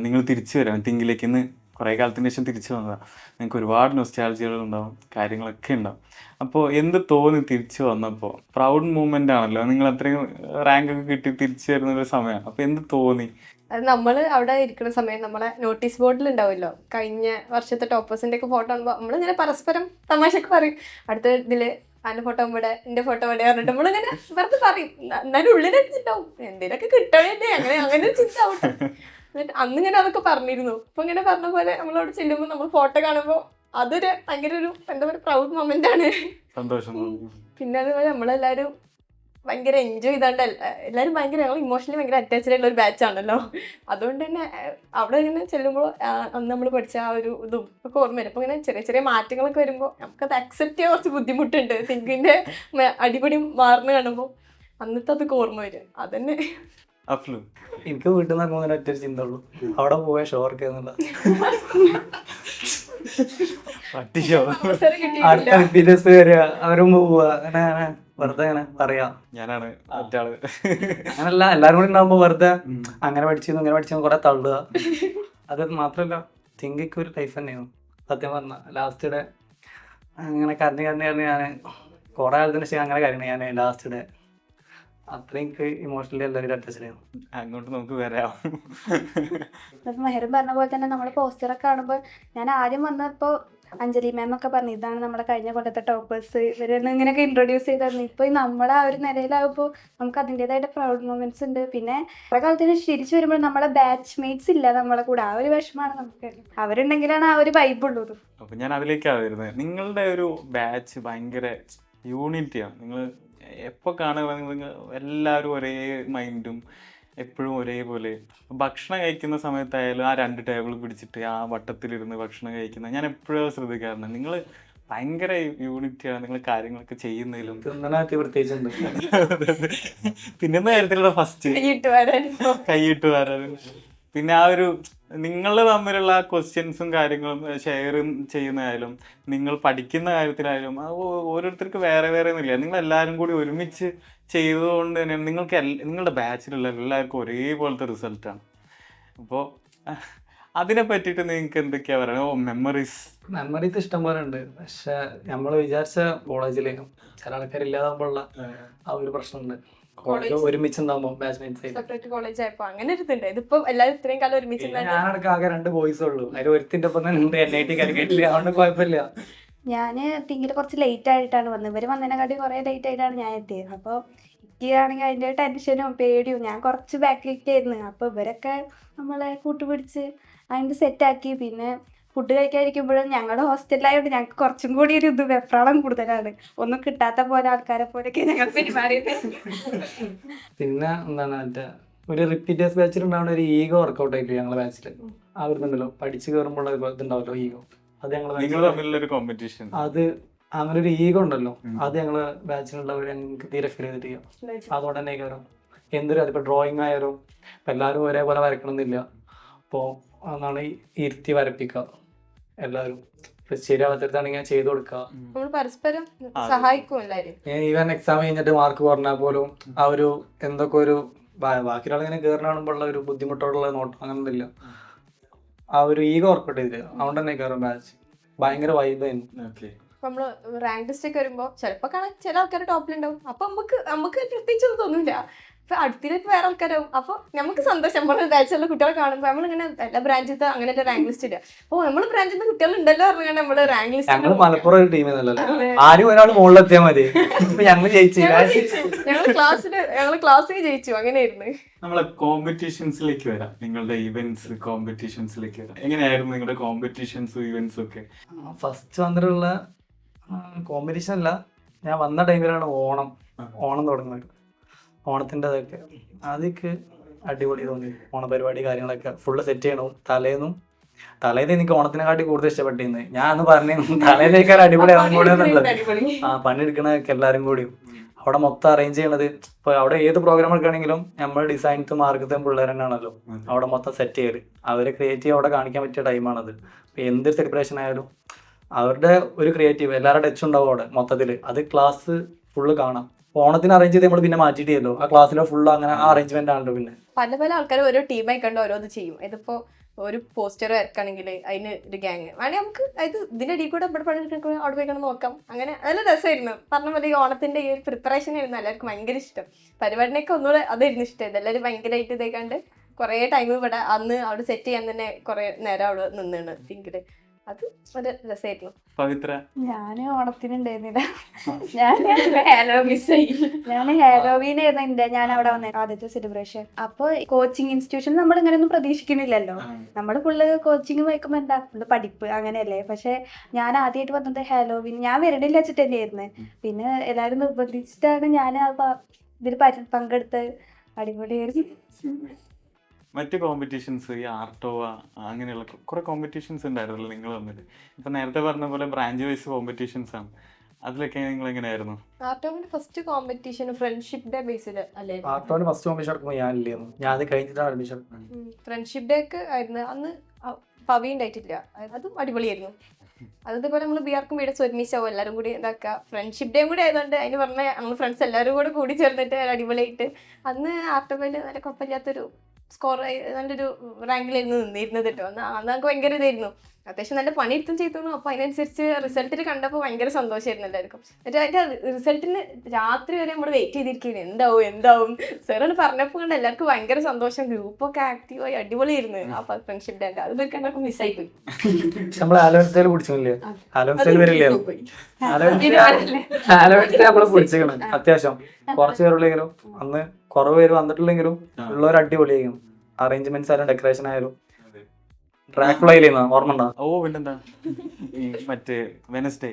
നിങ്ങൾ തിരിച്ചു വരാം തിങ്കിലേക്ക്. ഇന്ന് കുറേ കാലത്തിന് ശേഷം തിരിച്ചു വന്നതാണ്. നിങ്ങൾക്ക് ഒരുപാട് നൊസ്റ്റാൾജികൾ ഉണ്ടാവും, കാര്യങ്ങളൊക്കെ ഉണ്ടാവും. അപ്പോൾ എന്ത് തോന്നി തിരിച്ചു വന്നപ്പോൾ? പ്രൗഡ് മൂവ്മെന്റ് ആണല്ലോ, നിങ്ങൾ അത്രയും റാങ്ക് ഒക്കെ കിട്ടി തിരിച്ചു വരുന്ന ഒരു സമയമാണ്. അപ്പോൾ എന്ത് തോന്നി? അത് നമ്മൾ അവിടെ ഇരിക്കുന്ന സമയം നമ്മളെ നോട്ടീസ് ബോർഡിൽ ഉണ്ടാവുമല്ലോ കഴിഞ്ഞ വർഷത്തെ ടോപ്പേഴ്സിന്റെ ഒക്കെ ഫോട്ടോ കാണുമ്പോൾ നമ്മളിങ്ങനെ പരസ്പരം തമാശക്ക് പറയും അടുത്ത ഇതില് അതിന്റെ ഫോട്ടോ ഇവിടെ എന്റെ ഫോട്ടോ ഇവിടെ പറഞ്ഞിട്ട് നമ്മളിങ്ങനെ വെറുതെ പറയും. എന്നാലും ഉള്ളിലുണ്ടാവും എന്തേലൊക്കെ കിട്ടണേ അങ്ങനെ അങ്ങനെ ഒരു ചിന്ത ആവട്ടെ. എന്നിട്ട് അന്നിങ്ങനെ അതൊക്കെ പറഞ്ഞിരുന്നു. ഇപ്പൊ ഇങ്ങനെ പറഞ്ഞ പോലെ നമ്മളവിടെ ചെല്ലുമ്പോൾ നമ്മൾ ഫോട്ടോ കാണുമ്പോൾ അതൊരു ഭയങ്കര ഒരു എന്താ പറയുക പ്രൗഡ് മൊമെന്റ് ആണ്. സന്തോഷം. പിന്നെ അതുപോലെ നമ്മളെല്ലാരും ഭയങ്കര എൻജോയ് ചെയ്താണ്ട് എല്ലാവരും ഭയങ്കര ഞങ്ങൾ ഇമോഷണലി ഭയങ്കര അറ്റാച്ച്ഡ് ആയിട്ടുള്ള ഒരു ബാച്ച് ആണല്ലോ. അതുകൊണ്ട് തന്നെ അവിടെ ഇങ്ങനെ ചെല്ലുമ്പോൾ അന്ന് നമ്മൾ പഠിച്ച ആ ഒരു ഇതും ഒക്കെ ഓർമ്മ വരും. അപ്പോൾ ഇങ്ങനെ ചെറിയ ചെറിയ മാറ്റങ്ങളൊക്കെ വരുമ്പോൾ നമുക്കത് അക്സെപ്റ്റ് ചെയ്യാൻ കുറച്ച് ബുദ്ധിമുട്ടുണ്ട്. തിങ്കിൻ്റെ അടിപൊളി മാറുന്ന കാണുമ്പോൾ അന്നത്തെ അതൊക്കെ ഓർമ്മ വരും. അതന്നെ. അഫ്ലു? എനിക്ക് വീട്ടിൽ നിന്ന് ഇറങ്ങുമ്പോൾ ഒറ്റ ചിന്ത ഉള്ളൂ അവിടെ പോയാൽ ഷോർക്ക് എന്നുള്ള. അവസരം കിട്ടിയിട്ടില്ല. അടുത്ത വിദ്യാഭ്യാസ വരിക അവരും പോവുക അങ്ങനെ അങ്ങനെ വെറുതെ അങ്ങനെ പറയാ ഞാനാണ് മറ്റാള്. അങ്ങനല്ല എല്ലാരും കൂടി ഉണ്ടാകുമ്പോ വെറുതെ അങ്ങനെ പഠിച്ചിരുന്നു ഇങ്ങനെ പഠിച്ചു കുറെ തള്ളുക. അത് മാത്രല്ല തിങ്കിക്ക് ഒരു ലൈഫ് തന്നെയായിരുന്നു സത്യം പറഞ്ഞ. ലാസ്റ്റ് ഡേ അങ്ങനെ കരഞ്ഞ് ഞാൻ കുറെ കാലത്തിന് ശേഷം അങ്ങനെ കാര്യമാണ് ഞാൻ ലാസ്റ്റ് ഡേ അത്രയും എനിക്ക് ഇമോഷണലി എല്ലാവരും അറ്റാച്ച്ഡ് ആയിരുന്നു. അങ്ങോട്ട് നമുക്ക് വരാം. ഇപ്പം മെഹറും പറഞ്ഞ പോലെ തന്നെ നമ്മൾ പോസ്റ്ററൊക്കെ കാണുമ്പോൾ ഞാൻ ആദ്യം വന്നപ്പോൾ അഞ്ജലി മാം ഒക്കെ പറഞ്ഞു ഇതാണ് നമ്മുടെ കഴിഞ്ഞ കൊല്ലത്തെ ടോപ്പേഴ്സ്, ഇവരൊന്നും ഇങ്ങനെയൊക്കെ ഇൻട്രൊഡ്യൂസ് ചെയ്തായിരുന്നു. ഇപ്പോൾ നമ്മളെ ആ ഒരു നിലയിലാകുമ്പോൾ നമുക്ക് അതിൻ്റെതായിട്ട് പ്രൗഡ് മൊമെന്റ്സ് ഉണ്ട്. പിന്നെ കുറെ കാലത്തിന് തിരിച്ചു വരുമ്പോൾ നമ്മളെ ബാച്ച് മേറ്റ്സ് ഇല്ല നമ്മളെ കൂടെ, ആ ഒരു വിഷമമാണ് നമുക്ക്. അവരുണ്ടെങ്കിലാണ് ആ ഒരു വൈബ് ഉള്ളത്. അപ്പൊ ഞാൻ അതിലേക്കാണ് വരുന്നത്. നിങ്ങളുടെ ഒരു ബാച്ച് ഭയങ്കര യൂണിറ്റിയാണ്. നിങ്ങൾ എപ്പോൾ കാണുക നിങ്ങൾ എല്ലാവരും ഒരേ മൈൻഡും എപ്പോഴും ഒരേപോലെ. ഭക്ഷണം കഴിക്കുന്ന സമയത്തായാലും ആ 2 ടേബിൾ പിടിച്ചിട്ട് ആ വട്ടത്തിലിരുന്ന് ഭക്ഷണം കഴിക്കുന്ന ഞാൻ എപ്പോഴും ശ്രദ്ധിക്കാറുണ്ട്. നിങ്ങൾ ഭയങ്കര യൂണിറ്റിയാണ് നിങ്ങൾ കാര്യങ്ങളൊക്കെ ചെയ്യുന്നതിലും. തിന്നനാറ്റി പ്രത്യേകിച്ചുണ്ട്. തിന്നുന്ന കാര്യത്തിലുള്ള ഫസ്റ്റ് കൈയിട്ട് വരാനും പിന്നെ ആ ഒരു നിങ്ങൾ തമ്മിലുള്ള ക്വസ്റ്റ്യൻസും കാര്യങ്ങളും ഷെയർ ചെയ്യുന്നതായാലും നിങ്ങൾ പഠിക്കുന്ന കാര്യത്തിലായാലും ഓരോരുത്തർക്ക് വേറെ വേറെ ഒന്നുമില്ല. നിങ്ങൾ എല്ലാവരും കൂടി ഒരുമിച്ച് ചെയ്തതുകൊണ്ട് തന്നെ നിങ്ങൾക്ക് നിങ്ങളുടെ ബാച്ചിലുള്ള എല്ലാവർക്കും ഒരേപോലത്തെ റിസൾട്ടാണ്. അപ്പോൾ അതിനെ പറ്റിയിട്ട് നിങ്ങൾക്ക് എന്തൊക്കെയാ പറയുക? മെമ്മറീസ് ഇഷ്ടം പോലെ ഉണ്ട്. പക്ഷെ നമ്മൾ വിചാരിച്ച കോളേജിലേക്ക് ചില ആൾക്കാരില്ലാതാകുമ്പോഴുള്ള ആ ഒരു പ്രശ്നമുണ്ട്. ഒരുമിച്ചുണ്ടാവുമ്പോൾ സെപ്പറേറ്റ് കോളേജ് ആയപ്പോ അങ്ങനെ ഒരു ഇതുണ്ട്. ഇതിപ്പോ എല്ലാവരും ഇത്രയും കാലം ഒരുമിച്ച് ഞാനടക്കം ആകെ 2 ബോയ്സേ ഉള്ളൂ. അതിൽ ഒരുത്തിന്റെ ഒപ്പം തന്നെ ഉണ്ട് NIT കാലിക്കറ്റില്ല. അതുകൊണ്ട് കുഴപ്പമില്ല. ഞാൻ തിങ്കില് കുറച്ച് ലേറ്റ് ആയിട്ടാണ് വന്നത്. ഇവര് വന്നതിനെക്കാട്ടി കുറെ ലേറ്റ് ആയിട്ടാണ് ഞാൻ എത്തിയത്. അപ്പോൾ എനിക്കാണെങ്കിൽ അതിന്റെ ടെൻഷനും പേടിയും, ഞാൻ കുറച്ച് ബാക്കിലേക്ക് ആയിരുന്നു. അപ്പോൾ ഇവരൊക്കെ നമ്മളെ കൂട്ടുപിടിച്ച് അതിന്റെ സെറ്റാക്കി. പിന്നെ ഫുഡ് കഴിക്കാതിരിക്കുമ്പോഴും ഞങ്ങളുടെ ഹോസ്റ്റലിലായതുകൊണ്ട് ഞങ്ങൾക്ക് കുറച്ചും കൂടി ഒരു വെപ്രാളം കൂടുതലാണ്. ഒന്നും കിട്ടാത്ത പോലെ ആൾക്കാരെ പോലെയൊക്കെ ഞങ്ങൾ പെരുമാറിയത്. പിന്നെ എന്താണ് മറ്റേ ഒരു റിപ്പീറ്റേഴ്സ് ബാച്ചിൽ ഉണ്ടാവുന്ന ഒരു ഈഗോ വർക്കൗട്ട് ആയിട്ട് ഞങ്ങളുടെ ബാച്ചിൽ ആവുന്നുണ്ടല്ലോ. പഠിച്ചു കയറുമ്പോൾ ഇതുണ്ടാവല്ലോ ഈഗോ. അത് ഞങ്ങൾ കോമ്പറ്റീഷൻ അത് അങ്ങനെ ഒരു ഈഗോ ഉണ്ടല്ലോ, അത് ഞങ്ങള് ബാച്ചിലുള്ളവർ ഞങ്ങൾക്ക് തീരെ ഫീൽ ചെയ്തിട്ടില്ല. അതുകൊണ്ട് തന്നെ കയറും എന്തൊരു അതിപ്പോ ഡ്രോയിങ് ആയാലും ഇപ്പൊ എല്ലാവരും ഒരേപോലെ വരക്കണമെന്നില്ല. അപ്പോൾ അതാണ് ഇരുത്തി വരപ്പിക്കുക. എല്ലാവരും ശരിയാവാത്തടുത്താണെങ്കിൽ ചെയ്തു കൊടുക്കുക. പരസ്പരം സഹായിക്കും എല്ലാവരും. ഈവൻ എക്സാം കഴിഞ്ഞിട്ട് മാർക്ക് പറഞ്ഞാൽ പോലും ആ ഒരു എന്തൊക്കെ ഒരു ബാക്കിയുള്ള ഇങ്ങനെ കയറുന്ന കാണുമ്പോഴുള്ള ഒരു ബുദ്ധിമുട്ടോടുള്ള നോട്ടം അങ്ങനൊന്നുമില്ല. ആ ഒരു ഈഗോ വർക്കൗട്ട് ചെയ്തില്ല. അതുകൊണ്ട് തന്നെ കയറും ബാച്ച് ഭയങ്കര വൈബായിരുന്നു. നമ്മള് റാങ്ക് ലിസ്റ്റ് ഒക്കെ വരുമ്പോ ചിലപ്പോ കാണാൻ ചില ആൾക്കാർ ടോപ്പിലുണ്ടാവും. അപ്പൊ നമുക്ക് പ്രത്യേകിച്ചൊന്നും തോന്നില്ല. ഇപ്പൊ അടുത്തിലേക്ക് വേറെ ആൾക്കാരാവും. അപ്പൊ നമുക്ക് സന്തോഷം. നമ്മള് ബാച്ചിലുള്ള കുട്ടികളെ കാണുമ്പോൾ നമ്മളിങ്ങനെ എല്ലാ ബ്രാഞ്ചിലത്തെ അങ്ങനെ റാങ്ക് ലിസ്റ്റ് ഇല്ല. ഓ നമ്മള് ബ്രാഞ്ചിൽ കുട്ടികൾ ഉണ്ടല്ലോ പറഞ്ഞാൽ നമ്മള് റാങ്ക് ലിസ്റ്റ്. ഞങ്ങൾ മലപ്പുറം ഒരു ടീമെന്നല്ലോ, ആരും ഒരാൾ മുകളിലെത്തിയാൽ മതി. ഞങ്ങൾ ജയിച്ചില്ല. ഞങ്ങള് ക്ലാസ്സിൽ ജയിച്ചു. അങ്ങനെയായിരുന്നു. നമ്മളെ കോമ്പറ്റീഷൻസിലേക്ക് വരാം. നിങ്ങളുടെ ഇവന്റ്സ് കോമ്പറ്റീഷൻസിലേക്ക് വരാം. എങ്ങനെയായിരുന്നു നിങ്ങളുടെ കോമ്പറ്റീഷൻസും ഇവന്റ്സും ഒക്കെ? ഫസ്റ്റ് വന്നിട്ടുള്ള കോമ്പറ്റീഷൻ അല്ല, ഞാൻ വന്ന ടൈമിലാണ് ഓണം തുടങ്ങുന്നത്. ഓണത്തിൻ്റെ അതൊക്കെ അടിപൊളി തോന്നി. ഓണപരിപാടി കാര്യങ്ങളൊക്കെ ഫുള്ള് സെറ്റ് ചെയ്യണം. തലേന്ന് എനിക്ക് ഓണത്തിനെക്കാട്ടി കൂടുതൽ ഇഷ്ടപ്പെട്ടിരുന്നത്. ഞാൻ അന്ന് പറഞ്ഞു തലേന്നേക്കാൾ അടിപൊളിയാകും കൂടെ എന്നുള്ളത്. പണിയെടുക്കണതൊക്കെ എല്ലാവരും കൂടിയും അവിടെ മൊത്തം അറേഞ്ച് ചെയ്യണത്. ഇപ്പൊ അവിടെ ഏത് പ്രോഗ്രാം എടുക്കുകയാണെങ്കിലും നമ്മൾ ഡിസൈൻസും മാർക്കറ്റും പിള്ളേർ തന്നെയാണല്ലോ അവിടെ മൊത്തം സെറ്റ് ചെയ്യല്. അവരെ ക്രിയേറ്റീവ് അവിടെ കാണിക്കാൻ പറ്റിയ ടൈമാണത്. ഇപ്പൊ എന്തൊരു സെലിബ്രേഷൻ ആയാലും അവരുടെ ഒരു ക്രിയേറ്റീവ് എല്ലാവരുടെ ടച്ച് ഉണ്ടാവും അവിടെ മൊത്തത്തിൽ. അത് ക്ലാസ് ഫുള്ള് കാണാം. ഓണത്തിന് അറേഞ്ച് ചെയ്ത് നമ്മൾ പിന്നെ മാറ്റിയിട്ടില്ലല്ലോ, ആ ക്ലാസ്സിലെ ഫുള്ള് അങ്ങനെ ആ അറേഞ്ച്മെന്റ് ആണല്ലോ. പിന്നെ പല ആൾക്കാർ ഓരോ ടീമായി കണ്ട് ഓരോന്ന് ചെയ്യും. ഇതിപ്പോ ഒരു പോസ്റ്റർ വരക്കുകയാണെങ്കിൽ അതിന് ഒരു ഗ്യാങ് വേണമെങ്കിൽ നമുക്ക് അത് ഇതിന്റെ അടിയിൽ കൂടെ ഇവിടെ പണിയെടുക്കുന്ന അവിടെ പോയി കണ്ട് നോക്കാം. അങ്ങനെ നല്ല രസമായിരുന്നു. പറഞ്ഞ പോലെ ഈ ഓണത്തിന്റെ ഈ ഒരു പ്രിപ്പറേഷൻ ആയിരുന്നു എല്ലാവർക്കും ഭയങ്കര ഇഷ്ടം. പരിപാടിനൊക്കെ ഒന്നുകൂടെ അതായിരുന്നു ഇഷ്ടമായത്. എല്ലാവരും ഭയങ്കരമായിട്ട് ഇതേക്കാണ്ട് കുറേ ടൈം ഇവിടെ അന്ന് അവിടെ സെറ്റ് ചെയ്യാൻ തന്നെ കുറേ നേരം അവിടെ നിന്നാണ് തിങ്കില്. അത് ഒരു രസമായിരുന്നു. പവിത്ര? ഞാന് ഓണത്തിനുണ്ടായിരുന്നില്ല. ഞാൻ ഹാലോവീനായിരുന്നു ഞാൻ അവിടെ വന്ന ആദ്യത്തെ സെലിബ്രേഷൻ. അപ്പൊ കോച്ചിങ് ഇൻസ്റ്റിറ്റ്യൂഷൻ നമ്മൾ ഇങ്ങനെയൊന്നും പ്രതീക്ഷിക്കണില്ലല്ലോ. നമ്മള് ഫുള്ള് കോച്ചിങ് വയ്ക്കുമ്പോ എന്താ ഫുള്ള് പഠിപ്പ് അങ്ങനെയല്ലേ. പക്ഷെ ഞാൻ ആദ്യമായിട്ട് വന്നത് ഹാലോവീൻ. ഞാൻ വരണില്ല വെച്ചിട്ട് തന്നെയായിരുന്നു. പിന്നെ എല്ലാവരും നിർബന്ധിച്ചിട്ടാണ് ഞാൻ ഇതിൽ പങ്കെടുത്ത്. അടിപൊളിയായിരുന്നു. മറ്റ് കോമ്പറ്റീഷൻസ് ഈ ആർട്ടോവ അങ്ങനെയുള്ള കുറെ കോമ്പറ്റീഷൻസ് ഉണ്ടായിരുന്നല്ലോ നിങ്ങൾ തമ്മിൽ. ഇപ്പൊ നേരത്തെ പറഞ്ഞ പോലെ ബ്രാഞ്ച് വൈസ് കോമ്പറ്റീഷൻസ് ആണ്. അതിലൊക്കെ നിങ്ങൾ എങ്ങനെയായിരുന്നു? ആർട്ടോവിന്റെ ഫസ്റ്റ് കോമ്പറ്റീഷൻ ഫ്രണ്ട്ഷിപ്പ് ഡേ ബേസിൽ അല്ലേ? ആർട്ടോവിന്റെ ഫസ്റ്റ് കോമ്പറ്റീഷൻ എടുക്കുമ്പോൾ ഞാനില്ലായിരുന്നു. ഞാൻ അത് കഴിഞ്ഞിട്ടാണ് അഡ്മിഷൻ. ഫ്രണ്ട്ഷിപ്പ് ഡേ ഒക്കെ ആയിരുന്നു അന്ന്. പവി ഉണ്ടായിട്ടില്ല. അതും അടിപൊളിയായിരുന്നു. അതേപോലെ നമ്മൾ ബിആർക്കും വീടൊക്കെ ഒരുമിച്ചാവും എല്ലാവരും കൂടി ഇതാക്കുക. ഫ്രണ്ട്ഷിപ്പ് ഡേയും കൂടി ആയതുകൊണ്ട് അതിന് പറഞ്ഞ ഞങ്ങൾ ഫ്രണ്ട്സ് എല്ലാവരും കൂടി ചേർന്നിട്ട് അടിപൊളിയായിട്ട് അന്ന് ആർട്ടോയിൽ നല്ല കുഴപ്പമില്ലാത്തൊരു സ്കോർ നല്ലൊരു റാങ്കിലായിരുന്നു നിന്നിരുന്നത് കേട്ടോ. അന്ന് നമുക്ക് ഭയങ്കര ഇതായിരുന്നു, അത്യാവശ്യം നല്ല പണിയെടുത്തും ചെയ്തു. അപ്പോൾ അതിനനുസരിച്ച് റിസൾട്ടിൽ കണ്ടപ്പോൾ ഭയങ്കര സന്തോഷമായിരുന്നു എല്ലാവർക്കും. എന്നിട്ട് അതിൻ്റെ റിസൾട്ടിന് രാത്രി വരെ നമ്മൾ വെയിറ്റ് ചെയ്തിരിക്കുകയാണ്, എന്താവും സാറാണ് പറഞ്ഞപ്പോൾ കണ്ട് എല്ലാവർക്കും ഭയങ്കര സന്തോഷം. ഗ്രൂപ്പൊക്കെ ആക്റ്റീവായി അടിപൊളിയായിരുന്നു ആ ഫ്രണ്ട്ഷിപ്പ് ഡേ. അത് കണ്ടപ്പോൾ മിസ്സായി പോയി. നമ്മൾ ആലോചിച്ചാൽ പിടിച്ചില്ലേ, ആലോചിച്ചാൽ വരില്ലേ, ആലോചിച്ചാൽ നമ്മള് പിടിച്ചിരിക്കണം. അത്യാവശ്യം കുറച്ച് പേരുള്ളെങ്കിലും അന്ന് കുറവ് പേര് വന്നിട്ടില്ലെങ്കിലും ഉള്ളവർ അടിപൊളിയായിരുന്നു. അറേഞ്ച്മെന്റ്സ് ആയാലും ഡെക്കറേഷൻ ആയാലും ഡ്രാക്കുളയിലേന്ന് ഓർമ്മ ഉണ്ടോ? ഓ പിന്നെന്താ, ഈ മറ്റേ വെനസ്ഡേ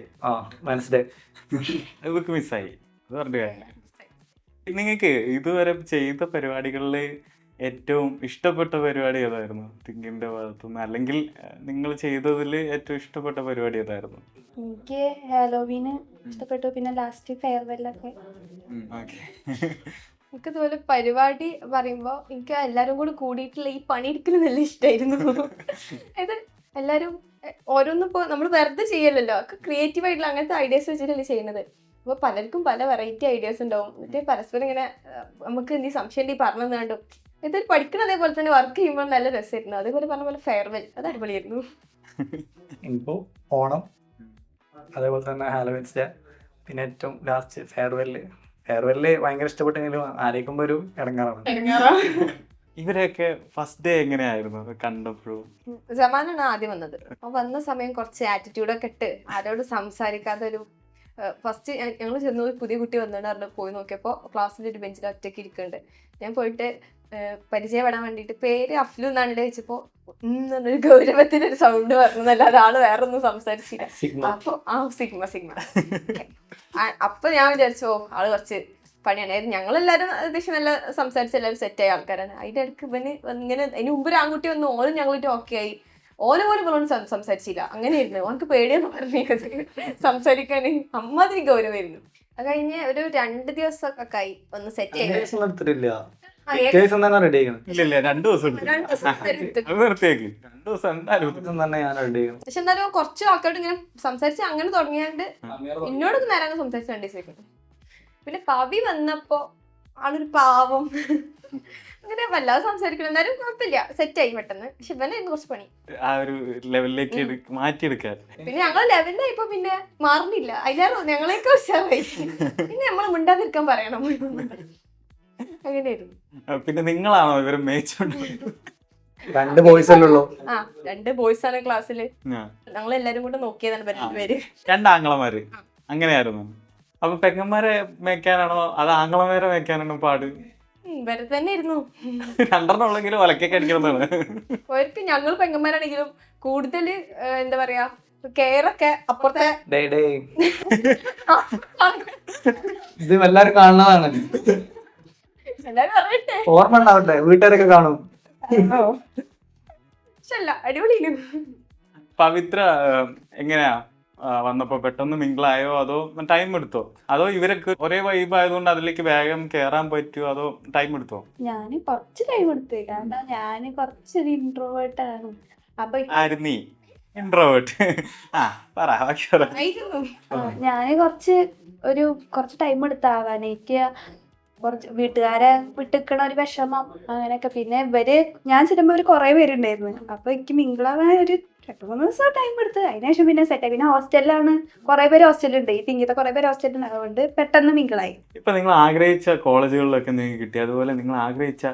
വെനസ്ഡേ ഇവർക്ക് മിസ്സായി. അത് പറഞ്ഞ നിങ്ങൾക്ക് ഇതുവരെ ചെയ്ത പരിപാടികളിൽ ഏറ്റവും ഇഷ്ടപ്പെട്ട പരിപാടി ഏതായിരുന്നു തിങ്കിന്റെ ഭാഗത്തുനിന്ന്? അല്ലെങ്കിൽ നിങ്ങൾ ചെയ്തതിൽ ഏറ്റവും ഇഷ്ടപ്പെട്ട പരിപാടി ഏതായിരുന്നു? എനിക്ക് ഹാലോവീന് ഇഷ്ടപ്പെട്ടു, പിന്നെ ലാസ്റ്റ് ഫെയർവെല്ലൊക്കെ. ഓക്കെ. എനിക്ക് ഇതുപോലെ പരിപാടി പറയുമ്പോൾ എനിക്ക് എല്ലാവരും കൂടി കൂടിയിട്ടുള്ള ഈ പണിയെടുക്കൽ നല്ല ഇഷ്ടമായിരുന്നു. അതായത് എല്ലാവരും ഓരോന്നും ഇപ്പോൾ നമ്മൾ വെറുതെ ചെയ്യലല്ലോ, ഒക്കെ ക്രിയേറ്റീവ് ആയിട്ടുള്ള അങ്ങനത്തെ ഐഡിയാസ് വെച്ചിട്ടല്ലേ ചെയ്യുന്നത്. അപ്പോൾ പലർക്കും പല വെറൈറ്റി ഐഡിയാസ് ഉണ്ടാവും. എന്നിട്ട് പരസ്പരം ഇങ്ങനെ നമുക്ക് എന്തെങ്കിലും സംശയം ഉണ്ടെങ്കിൽ പറഞ്ഞു തന്നാണ്ടും ഇതൊരു പഠിക്കണം. അതേപോലെ തന്നെ വർക്ക് ചെയ്യുമ്പോൾ നല്ല രസമായിരുന്നു. അതേപോലെ പറഞ്ഞ പോലെ ഫെയർവെൽ അത് അടിപൊളിയായിരുന്നു. ഇപ്പോ ഓണം, അതേപോലെ തന്നെ ഹാലോവീൻസ് ഡേ, പിന്നെ ഏറ്റവും ലാസ്റ്റ് ഫെയർവെല്ല് ഭയങ്കര ഇഷ്ടപ്പെട്ടെങ്കിലും ആലോചിക്കുമ്പോ ഒരു ഇടങ്ങാറാണ്. ഇവരെയൊക്കെ ഫസ്റ്റ് ഡേ എങ്ങനെയായിരുന്നു കണ്ടപ്പോഴും? സമാനാണ് ആദ്യം വന്നത്. അപ്പോൾ വന്ന സമയം കുറച്ച് ആറ്റിറ്റ്യൂഡൊക്കെ ഇട്ട് ആരോട് സംസാരിക്കാതെ ഒരു ഫസ്റ്റ് ഞങ്ങൾ ചെന്ന് ഒരു പുതിയ കുട്ടി വന്നിട്ട് പോയി നോക്കിയപ്പോൾ ക്ലാസ്സിൻ്റെ ഒരു ബെഞ്ചിൽ ഒറ്റയ്ക്ക് ഇരിക്കുന്നുണ്ട്. ഞാൻ പോയിട്ട് പരിചയപ്പെടാൻ വേണ്ടിയിട്ട് പേര് അഫ്ലു എന്നാണ് ചോദിച്ചപ്പോൾ എന്നൊരു ഗൗരവത്തിനൊരു സൗണ്ട് പറഞ്ഞല്ലാതെ ആള് വേറെ ഒന്നും സംസാരിച്ചില്ല. അപ്പോൾ സിഗ്മ അപ്പൊ ഞാൻ വിചാരിച്ചോ ആള് കുറച്ച് പണിയാണ്. ഞങ്ങളെല്ലാവരും അത്യാവശ്യം നല്ല സംസാരിച്ച് എല്ലാവരും സെറ്റായ ആൾക്കാരാണ്. അതിൻ്റെ ഇടയ്ക്ക് ഇവന് ഇങ്ങനെ അതിന് മുമ്പ് ഒരു ആൺകുട്ടി വന്ന് ഓനും ഞങ്ങളിട്ട് ഓക്കെ ആയി. ഓനെ പോലും ഇവളോട് സംസാരിച്ചില്ല. അങ്ങനെയായിരുന്നു. ഓനക്ക് പേടിയെന്ന് പറഞ്ഞു സംസാരിക്കാന്. അമ്മാതിരി ഗൗരവമായിരുന്നു. അത് കഴിഞ്ഞ് ഒരു 2 ദിവസമൊക്കെ ആയി ഒന്ന് സെറ്റ് ചെയ്ത്. ഇല്ല 2 ദിവസം നിർത്തിയേക്ക്. 2 ദിവസം എന്തായാലും. പക്ഷെ എന്നാലും കുറച്ച് ആൾക്കാരോട് ഇങ്ങനെ സംസാരിച്ച് അങ്ങനെ തുടങ്ങിയാണ്ട് എന്നോട് നേരം സംസാരിച്ച് 2 ദിവസം. പിന്നെ പവി വന്നപ്പോ ആളൊരു പാവം, അങ്ങനെ വല്ലാതെ സംസാരിക്കണം. എന്നാലും കുഴപ്പമില്ല, സെറ്റായി പെട്ടെന്ന്. പക്ഷെ ഇവനായിരുന്നു കുറച്ച് പണി ആ ഒരു ലെവലിലേക്ക് മാറ്റിയെടുക്കാൻ. പിന്നെ ഞങ്ങൾ ലെവലിലായപ്പോ പിന്നെ മാറുന്നില്ല. അതിലാറോ ഞങ്ങളെയൊക്കെ ഉഷാറായി. പിന്നെ നമ്മള് മിണ്ടാതിരിക്കാൻ പറയണം. അങ്ങനെയായിരുന്നു. പിന്നെ നിങ്ങളാണോ ഇവരെ മേച്ചോണ്ട്? 2 ബോയ്സ് അല്ലേ ഉള്ളൂ? 2 ബോയ്സ് ആണ് ക്ലാസ്സില്. ഞങ്ങൾ എല്ലാരും കൂടെ നോക്കിയതാണ് 2 പേര്. 2 ആങ്ങളമാര് അങ്ങനെയായിരുന്നു. അപ്പൊ പെങ്ങന്മാരെ മേയ്ക്കാനാണോ അത് ആങ്ങളമാരെ മേയ്ക്കാനാണോ പാട്? ഇവരെ തന്നെ ഇരുന്നു. 2 ഉള്ളെങ്കിലും ഒലക്കൊക്കെ അടിക്കണമെന്നാണ്. അവർക്ക് ഞങ്ങൾ പെങ്ങന്മാരാണെങ്കിലും കൂടുതൽ എന്താ പറയാ കെയറൊക്കെ അപ്പുറത്തെ. ഇത് എല്ലാരും കാണുന്നതാണ്. എല്ലാരും പറയട്ടെ, ഓർമ്മ ഉണ്ടാവട്ടെ, വീട്ടുകാരൊക്കെ കാണും. അടിപൊളിയാണ്. പവിത്ര എങ്ങനെയാ വന്നപ്പോ പെട്ടെന്ന് മിങ്കിളായോ അതോ ടൈം എടുത്തോ? അതോ ഇവരൊക്കെ ഒരേ വൈബ് ആയതുകൊണ്ട് അതിലേക്ക് വേഗം കേറാൻ പറ്റുമോ അതോ ടൈം എടുത്തോ? ഞാൻ കുറച്ച് ടൈം എടുത്തു, കാരണം ഞാൻ കുറച്ചൊരു ഇൻട്രോവേർട്ട് ആണ്. അപ്പൊ ആയിരുന്നീ ഇൻട്രോവേർട്ട്? ഞാൻ കുറച്ച് ടൈം എടുത്താവാൻ. എനിക്ക് കുറച്ച് വീട്ടുകാരെ വിട്ടിക്കണ ഒരു വിഷമം അങ്ങനെയൊക്കെ. പിന്നെ ഞാൻ ചെല്ലുമ്പോൾ കുറെ പേരുണ്ടായിരുന്നു. അപ്പൊ എനിക്ക് മിങ്കിളാവാൻ ഒരു 2-3 ദിവസം ടൈം എടുത്ത്. അതിനുശേഷം പിന്നെ സെറ്റായി. പിന്നെ ഹോസ്റ്റലിലാണ്, കുറെ പേര് ഹോസ്റ്റലുണ്ട്, ഈ തിങ്ങിയത്തെ കുറെ പേര് ഹോസ്റ്റലിൽ, അതുകൊണ്ട് പെട്ടെന്ന് മിങ്കിളായി. ഇപ്പൊ നിങ്ങൾ ആഗ്രഹിച്ച കോളേജുകളിലൊക്കെ നിങ്ങൾക്ക് കിട്ടി, അതുപോലെ നിങ്ങൾ ആഗ്രഹിച്ച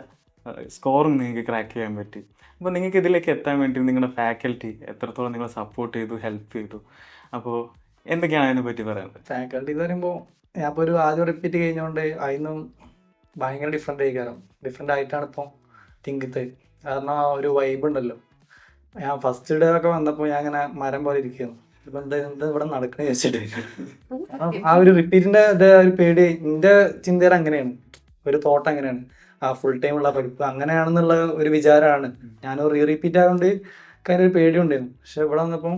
സ്കോറും നിങ്ങൾക്ക് ക്രാക്ക് ചെയ്യാൻ പറ്റി. അപ്പോൾ നിങ്ങൾക്ക് ഇതിലേക്ക് എത്താൻ വേണ്ടി നിങ്ങളുടെ ഫാക്കൽറ്റി എത്രത്തോളം നിങ്ങളെ സപ്പോർട്ട് ചെയ്തു, ഹെൽപ്പ് ചെയ്തു? അപ്പോൾ എന്തൊക്കെയാണ് അതിനെ പറ്റി പറയുന്നത്? ഫാക്കൽറ്റി എന്ന് പറയുമ്പോൾ ഞാൻ ഇപ്പോൾ ഒരു ആദ്യം റിപ്പീറ്റ് കഴിഞ്ഞുകൊണ്ട് അതിനും ഭയങ്കര ഡിഫറെൻ്റ് ആയിട്ടാണ് ഇപ്പോൾ തിങ്കത്ത്. കാരണം ആ ഒരു വൈബ് ഉണ്ടല്ലോ. ഞാൻ ഫസ്റ്റ് ഡേ ഒക്കെ വന്നപ്പോൾ ഞാൻ ഇങ്ങനെ മരം പോലെ ഇരിക്കുന്നു. ഇപ്പം എന്താ ഇവിടെ നടക്കണേ ചോദിച്ചിട്ട് ആ ഒരു റിപ്പീറ്റിൻ്റെ ഒരു പേടി എൻ്റെ ചിന്തയിൽ അങ്ങനെയാണ്, ഒരു തോട്ട് അങ്ങനെയാണ്. ആ ഫുൾ ടൈം ഉള്ള പഠിപ്പ് അങ്ങനെയാണെന്നുള്ള ഒരു വിചാരമാണ്. ഞാൻ റിപ്പീറ്റ് ആയതുകൊണ്ട് ഒരു പേടി ഉണ്ടായിരുന്നു. പക്ഷെ ഇവിടെ വന്നപ്പം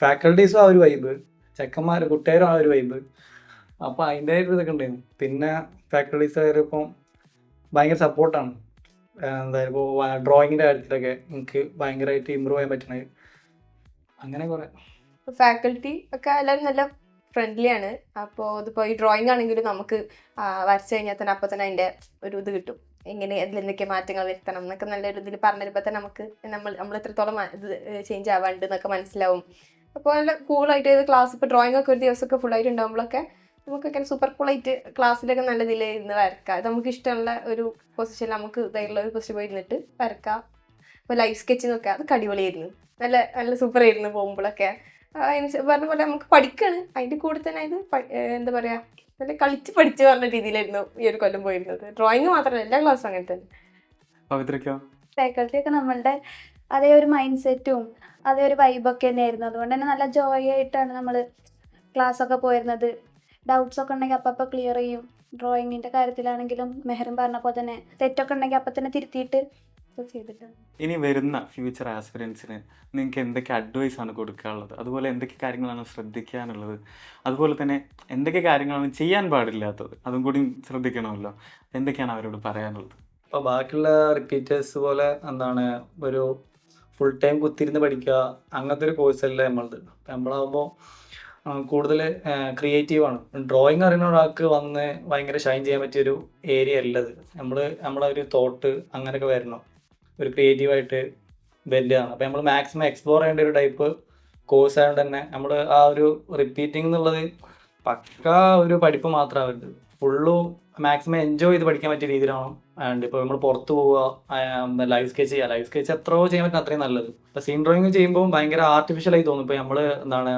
ഫാക്കൽറ്റീസും ആ ഒരു വൈബ്, കുട്ടികാരും ആ ഒരു വൈബ്, അപ്പോൾ അതിൻ്റെ ഇതൊക്കെ ഉണ്ടായിരുന്നു. പിന്നെ ഫാക്കൽറ്റീസ് ആയാലും ഭയങ്കര സപ്പോർട്ടാണ്. എന്തായാലും ഇപ്പോൾ ഡ്രോയിങ്ങിൻ്റെ കാര്യത്തിലൊക്കെ എനിക്ക് ഭയങ്കരമായിട്ട് ഇമ്പ്രൂവ് ചെയ്യാൻ പറ്റണത്. അങ്ങനെ കുറെ ഫാക്കൽറ്റി ഒക്കെ എല്ലാവരും നല്ല ഫ്രണ്ട്ലി ആണ്. അപ്പോൾ ഇതിപ്പോൾ ഈ ഡ്രോയിങ് ആണെങ്കിലും നമുക്ക് വരച്ചു കഴിഞ്ഞാൽ തന്നെ അപ്പം തന്നെ അതിൻ്റെ ഒരു ഇത് കിട്ടും. എങ്ങനെ അതിൽ എന്തൊക്കെ മാറ്റങ്ങൾ വരുത്തണം എന്നൊക്കെ നല്ലൊരു ഇതിൽ പറഞ്ഞിരുമ്പോൾ തന്നെ നമുക്ക് നമ്മൾ എത്രത്തോളം ഇത് ചേഞ്ച് ആവാണ്ട് എന്നൊക്കെ മനസ്സിലാവും. അപ്പോൾ നല്ല കൂളായിട്ട് ക്ലാസ് ഇപ്പോൾ ഡ്രോയിങ് ഒക്കെ ഒരു ദിവസമൊക്കെ ഫുള്ളായിട്ട് ഉണ്ടാകുമ്പോഴൊക്കെ നമുക്കൊക്കെ സൂപ്പർ കൂളായിട്ട് ക്ലാസ്സിലൊക്കെ നല്ല ഇതിൽ ഇരുന്ന് വരക്കാം. നമുക്ക് ഇഷ്ടമുള്ള ഒരു പൊസിഷനിൽ നമുക്ക് ഇതായിട്ടുള്ള ഒരു പൊസിഷൻ പോയി ഇരുന്നിട്ട് വരക്കാം. ഇപ്പോൾ ലൈഫ് സ്കെച്ച് നോക്കുക, അതൊക്കെ അടിപൊളിയായിരുന്നു, നല്ല നല്ല സൂപ്പർ ആയിരുന്നു പോകുമ്പോഴൊക്കെ. പറഞ്ഞ പോലെ നമുക്ക് പഠിക്കുകയാണ്, അതിൻ്റെ കൂടെ തന്നെ ഇത് എന്താ പറയുക, നല്ല കളിച്ച് പഠിച്ച് പറഞ്ഞ രീതിയിലായിരുന്നു ഈ ഒരു കൊല്ലം പോയിരുന്നത്. ഡ്രോയിങ് മാത്രമല്ല, എല്ലാ ക്ലാസ്സും അങ്ങനെ തന്നെ. ഫാക്കൽറ്റി ഒക്കെ നമ്മളുടെ അതേ ഒരു മൈൻഡ് സെറ്റും അതേ ഒരു വൈബൊക്കെ തന്നെയായിരുന്നു. അതുകൊണ്ട് തന്നെ നല്ല ജോയ് ആയിട്ടാണ് നമ്മൾ ക്ലാസ്സൊക്കെ പോയിരുന്നത്. ഡൗട്ട്സ് ഒക്കെ ഉണ്ടെങ്കിൽ അപ്പം ക്ലിയർ ചെയ്യും. ഡ്രോയിങ്ങിൻ്റെ കാര്യത്തിലാണെങ്കിലും മെഹറും പറഞ്ഞ പോലെ തന്നെ തെറ്റൊക്കെ ഉണ്ടെങ്കിൽ അപ്പം തന്നെ തിരുത്തിയിട്ട് ചെയ്തിട്ടുണ്ട്. ഇനി വരുന്ന ഫ്യൂച്ചർ ആസ്പിരൻസിന് നിങ്ങൾക്ക് എന്തൊക്കെ അഡ്വൈസ് ആണ് കൊടുക്കാനുള്ളത്, അതുപോലെ എന്തൊക്കെ കാര്യങ്ങളാണ് ശ്രദ്ധിക്കാനുള്ളത്, അതുപോലെ തന്നെ എന്തൊക്കെ കാര്യങ്ങളാണ് ചെയ്യാൻ പാടില്ലാത്തത്, അതും കൂടി ശ്രദ്ധിക്കണമല്ലോ. എന്തൊക്കെയാണ് അവരോട് പറയാനുള്ളത്? അപ്പോൾ ബാക്കിയുള്ള റിപ്പീറ്റേഴ്സ് പോലെ എന്താണ് ഒരു ഫുൾ ടൈം കുത്തിരുന്ന് പഠിക്കുക അങ്ങനത്തെ ഒരു കോഴ്സല്ല നമ്മളത്. നമ്മളാകുമ്പോൾ കൂടുതൽ ക്രിയേറ്റീവാണ്. ഡ്രോയിങ് അറിയുന്ന ഒരാൾക്ക് വന്ന് ഭയങ്കര ഷൈൻ ചെയ്യാൻ പറ്റിയൊരു ഏരിയ അല്ലത്. നമ്മളെ ഒരു തോട്ട് അങ്ങനെയൊക്കെ വരണം, ഒരു ക്രിയേറ്റീവായിട്ട് വലുതാണ്. അപ്പോൾ നമ്മൾ മാക്സിമം എക്സ്പ്ലോർ ചെയ്യേണ്ട ഒരു ടൈപ്പ് കോഴ്സ് ആയതുകൊണ്ട് തന്നെ നമ്മൾ ആ ഒരു റിപ്പീറ്റിംഗ് എന്നുള്ളത് പക്കാ ഒരു പഠിപ്പ് മാത്രമാവരുത്, ഫുള്ളും മാക്സിമം എൻജോയ് ചെയ്ത് പഠിക്കാൻ പറ്റിയ രീതിയിലാണ്. ആൻഡ് ഇപ്പോൾ നമ്മൾ പുറത്ത് പോവുക, ലൈവ് സ്കെച്ച് ചെയ്യുക, ലൈവ് സ്കെച്ച് എത്രയോ ചെയ്യാൻ പറ്റുന്ന അത്രയും നല്ലത്. ഇപ്പോൾ സീൻ ഡ്രോയിങ് ചെയ്യുമ്പോൾ ഭയങ്കര ആർട്ടിഫിഷ്യലായി തോന്നും. ഇപ്പോൾ നമ്മൾ എന്താണ്,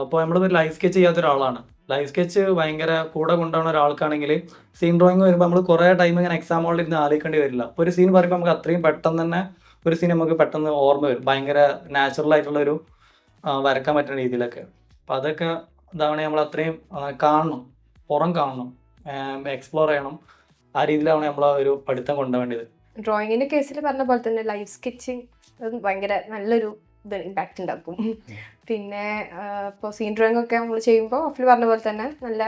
ഇപ്പോൾ നമ്മൾ ലൈവ് സ്കെച്ച് ചെയ്യാത്ത ഒരാളാണ്, ലൈവ് സ്കെച്ച് ഭയങ്കര കൂടെ കൊണ്ടുപോകുന്ന ഒരാൾക്കാണെങ്കിൽ സീൻ ഡ്രോയിങ് വരുമ്പോൾ നമ്മൾ കുറേ ടൈം ഇങ്ങനെ എക്സാം ഹോളിൽ ഇരുന്ന് ആലോചിക്കേണ്ടി വരില്ല. അപ്പോൾ ഒരു സീൻ പറയുമ്പോൾ നമുക്ക് അത്രയും പെട്ടെന്ന് തന്നെ ഒരു സീൻ നമുക്ക് പെട്ടെന്ന് ഓർമ്മ വരും, ഭയങ്കര നാച്ചുറൽ ആയിട്ടുള്ളൊരു വരക്കാൻ പറ്റുന്ന രീതിയിലൊക്കെ. അപ്പോൾ അതൊക്കെ ഇതാണ് നമ്മൾ അത്രയും കാണണം, പുറം കാണണം, എക്സ്പ്ലോർ ചെയ്യണം. ആ രീതിയിലാണ് നമ്മൾ ആ ഒരു പഠിത്തം കൊണ്ടുപോകേണ്ടത്. ഡ്രോയിങ്ങിന്റെ കേസിൽ പറഞ്ഞ പോലെ തന്നെ ലൈവ് സ്കെച്ചിങ് ഭയങ്കര നല്ലൊരു ഇത് ഇമ്പാക്റ്റ് ഉണ്ടാക്കും. പിന്നെ ഇപ്പോൾ സീൻ ഡ്രോയിങ് ഒക്കെ നമ്മൾ ചെയ്യുമ്പോൾ ഓഫിൽ പറഞ്ഞ പോലെ തന്നെ നല്ല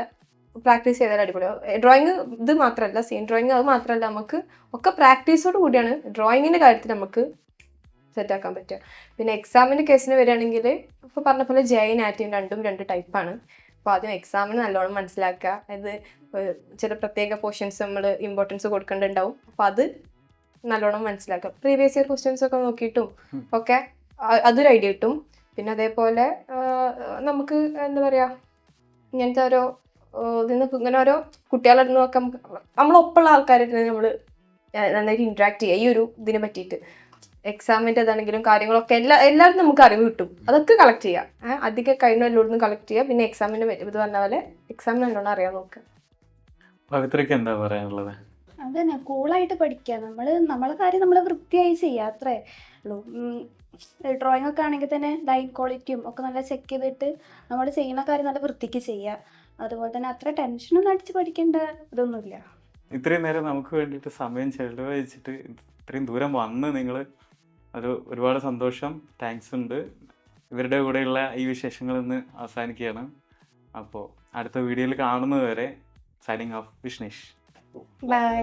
പ്രാക്ടീസ് ചെയ്താൽ അടിപൊളിയാവും. ഡ്രോയിങ് ഇത് മാത്രമല്ല, സീൻ ഡ്രോയിങ് അത് മാത്രമല്ല, നമുക്ക് ഒക്കെ പ്രാക്ടീസോട് കൂടിയാണ് ഡ്രോയിങ്ങിൻ്റെ കാര്യത്തിൽ നമുക്ക് സെറ്റാക്കാൻ പറ്റുക. പിന്നെ എക്സാമിൻ്റെ കേസിന് വരികയാണെങ്കിൽ ഇപ്പോൾ പറഞ്ഞ പോലെ ജെയും നാറ്റിയും രണ്ടും രണ്ട് ടൈപ്പാണ്. അപ്പോൾ ആദ്യം എക്സാമിന് നല്ലോണം മനസ്സിലാക്കുക, അതായത് ചില പ്രത്യേക പോർഷൻസ് നമ്മൾ ഇമ്പോർട്ടൻസ് കൊടുക്കേണ്ടതുണ്ടാവും. അപ്പോൾ അത് നല്ലോണം മനസ്സിലാക്കുക. പ്രീവിയസ് ഇയർ ക്വസ്റ്റ്യൻസ് ഒക്കെ നോക്കിയിട്ടും ഒക്കെ അതൊരു ഐഡിയ കിട്ടും. പിന്നെ അതേപോലെ നമുക്ക് എന്താ പറയുക, ഇങ്ങനത്തെ ഓരോ ഇങ്ങനെ ഓരോ കുട്ടികളുടെ അടുത്ത് നോക്കാം, നമ്മളൊപ്പമുള്ള ആൾക്കാരായിട്ട് നമ്മൾ നന്നായിട്ട് ഇൻട്രാക്ട് ചെയ്യുക ഈ ഒരു ഇതിനെ പറ്റിയിട്ട്. എക്സാമിൻ്റെ അതാണെങ്കിലും കാര്യങ്ങളൊക്കെ എല്ലാവരും നമുക്ക് അറിവ് കിട്ടും, അതൊക്കെ കളക്ട് ചെയ്യുക. അധികം കഴിഞ്ഞ എല്ലായിടത്തും കളക്ട് ചെയ്യുക. പിന്നെ എക്സാമിൻ്റെ ഇത് പറഞ്ഞ പോലെ എക്സാമിന് നല്ലോണം അറിയാൻ നോക്കുക. പവിത്രയ്ക്ക് എന്താ പറയാനുള്ളത്? അതന്നെ, കൂളായിട്ട് പഠിക്കുക. നമ്മളെ കാര്യം നമ്മൾ വൃത്തിയായി ചെയ്യുക, അത്രേ ഉള്ളൂ. ഡ്രോയിങ് ഒക്കെ ആണെങ്കിൽ തന്നെ ലൈൻ ക്വാളിറ്റിയും ഒക്കെ നല്ല ചെക്ക് ചെയ്തിട്ട് നമ്മൾ ചെയ്യുന്ന കാര്യം നല്ല വൃത്തിക്ക് ചെയ്യുക. അതുപോലെ തന്നെ അത്ര ടെൻഷനൊന്നും അടിച്ച് പഠിക്കേണ്ട ഇതൊന്നുമില്ല. ഇത്രയും നേരം നമുക്ക് വേണ്ടിയിട്ട് സമയം ചെലവഴിച്ചിട്ട് ഇത്രയും ദൂരം വന്ന് നിങ്ങൾ ഒരുപാട് സന്തോഷം, താങ്ക്സ് ഉണ്ട്. ഇവരുടെ കൂടെയുള്ള ഈ വിശേഷങ്ങൾ ഇന്ന് അവസാനിക്കുകയാണ്. അപ്പോൾ അടുത്ത വീഡിയോയിൽ കാണുന്നത് വരെ സൈനിങ് ഓഫ്, വിഷ്ണേഷ്. ബൈ.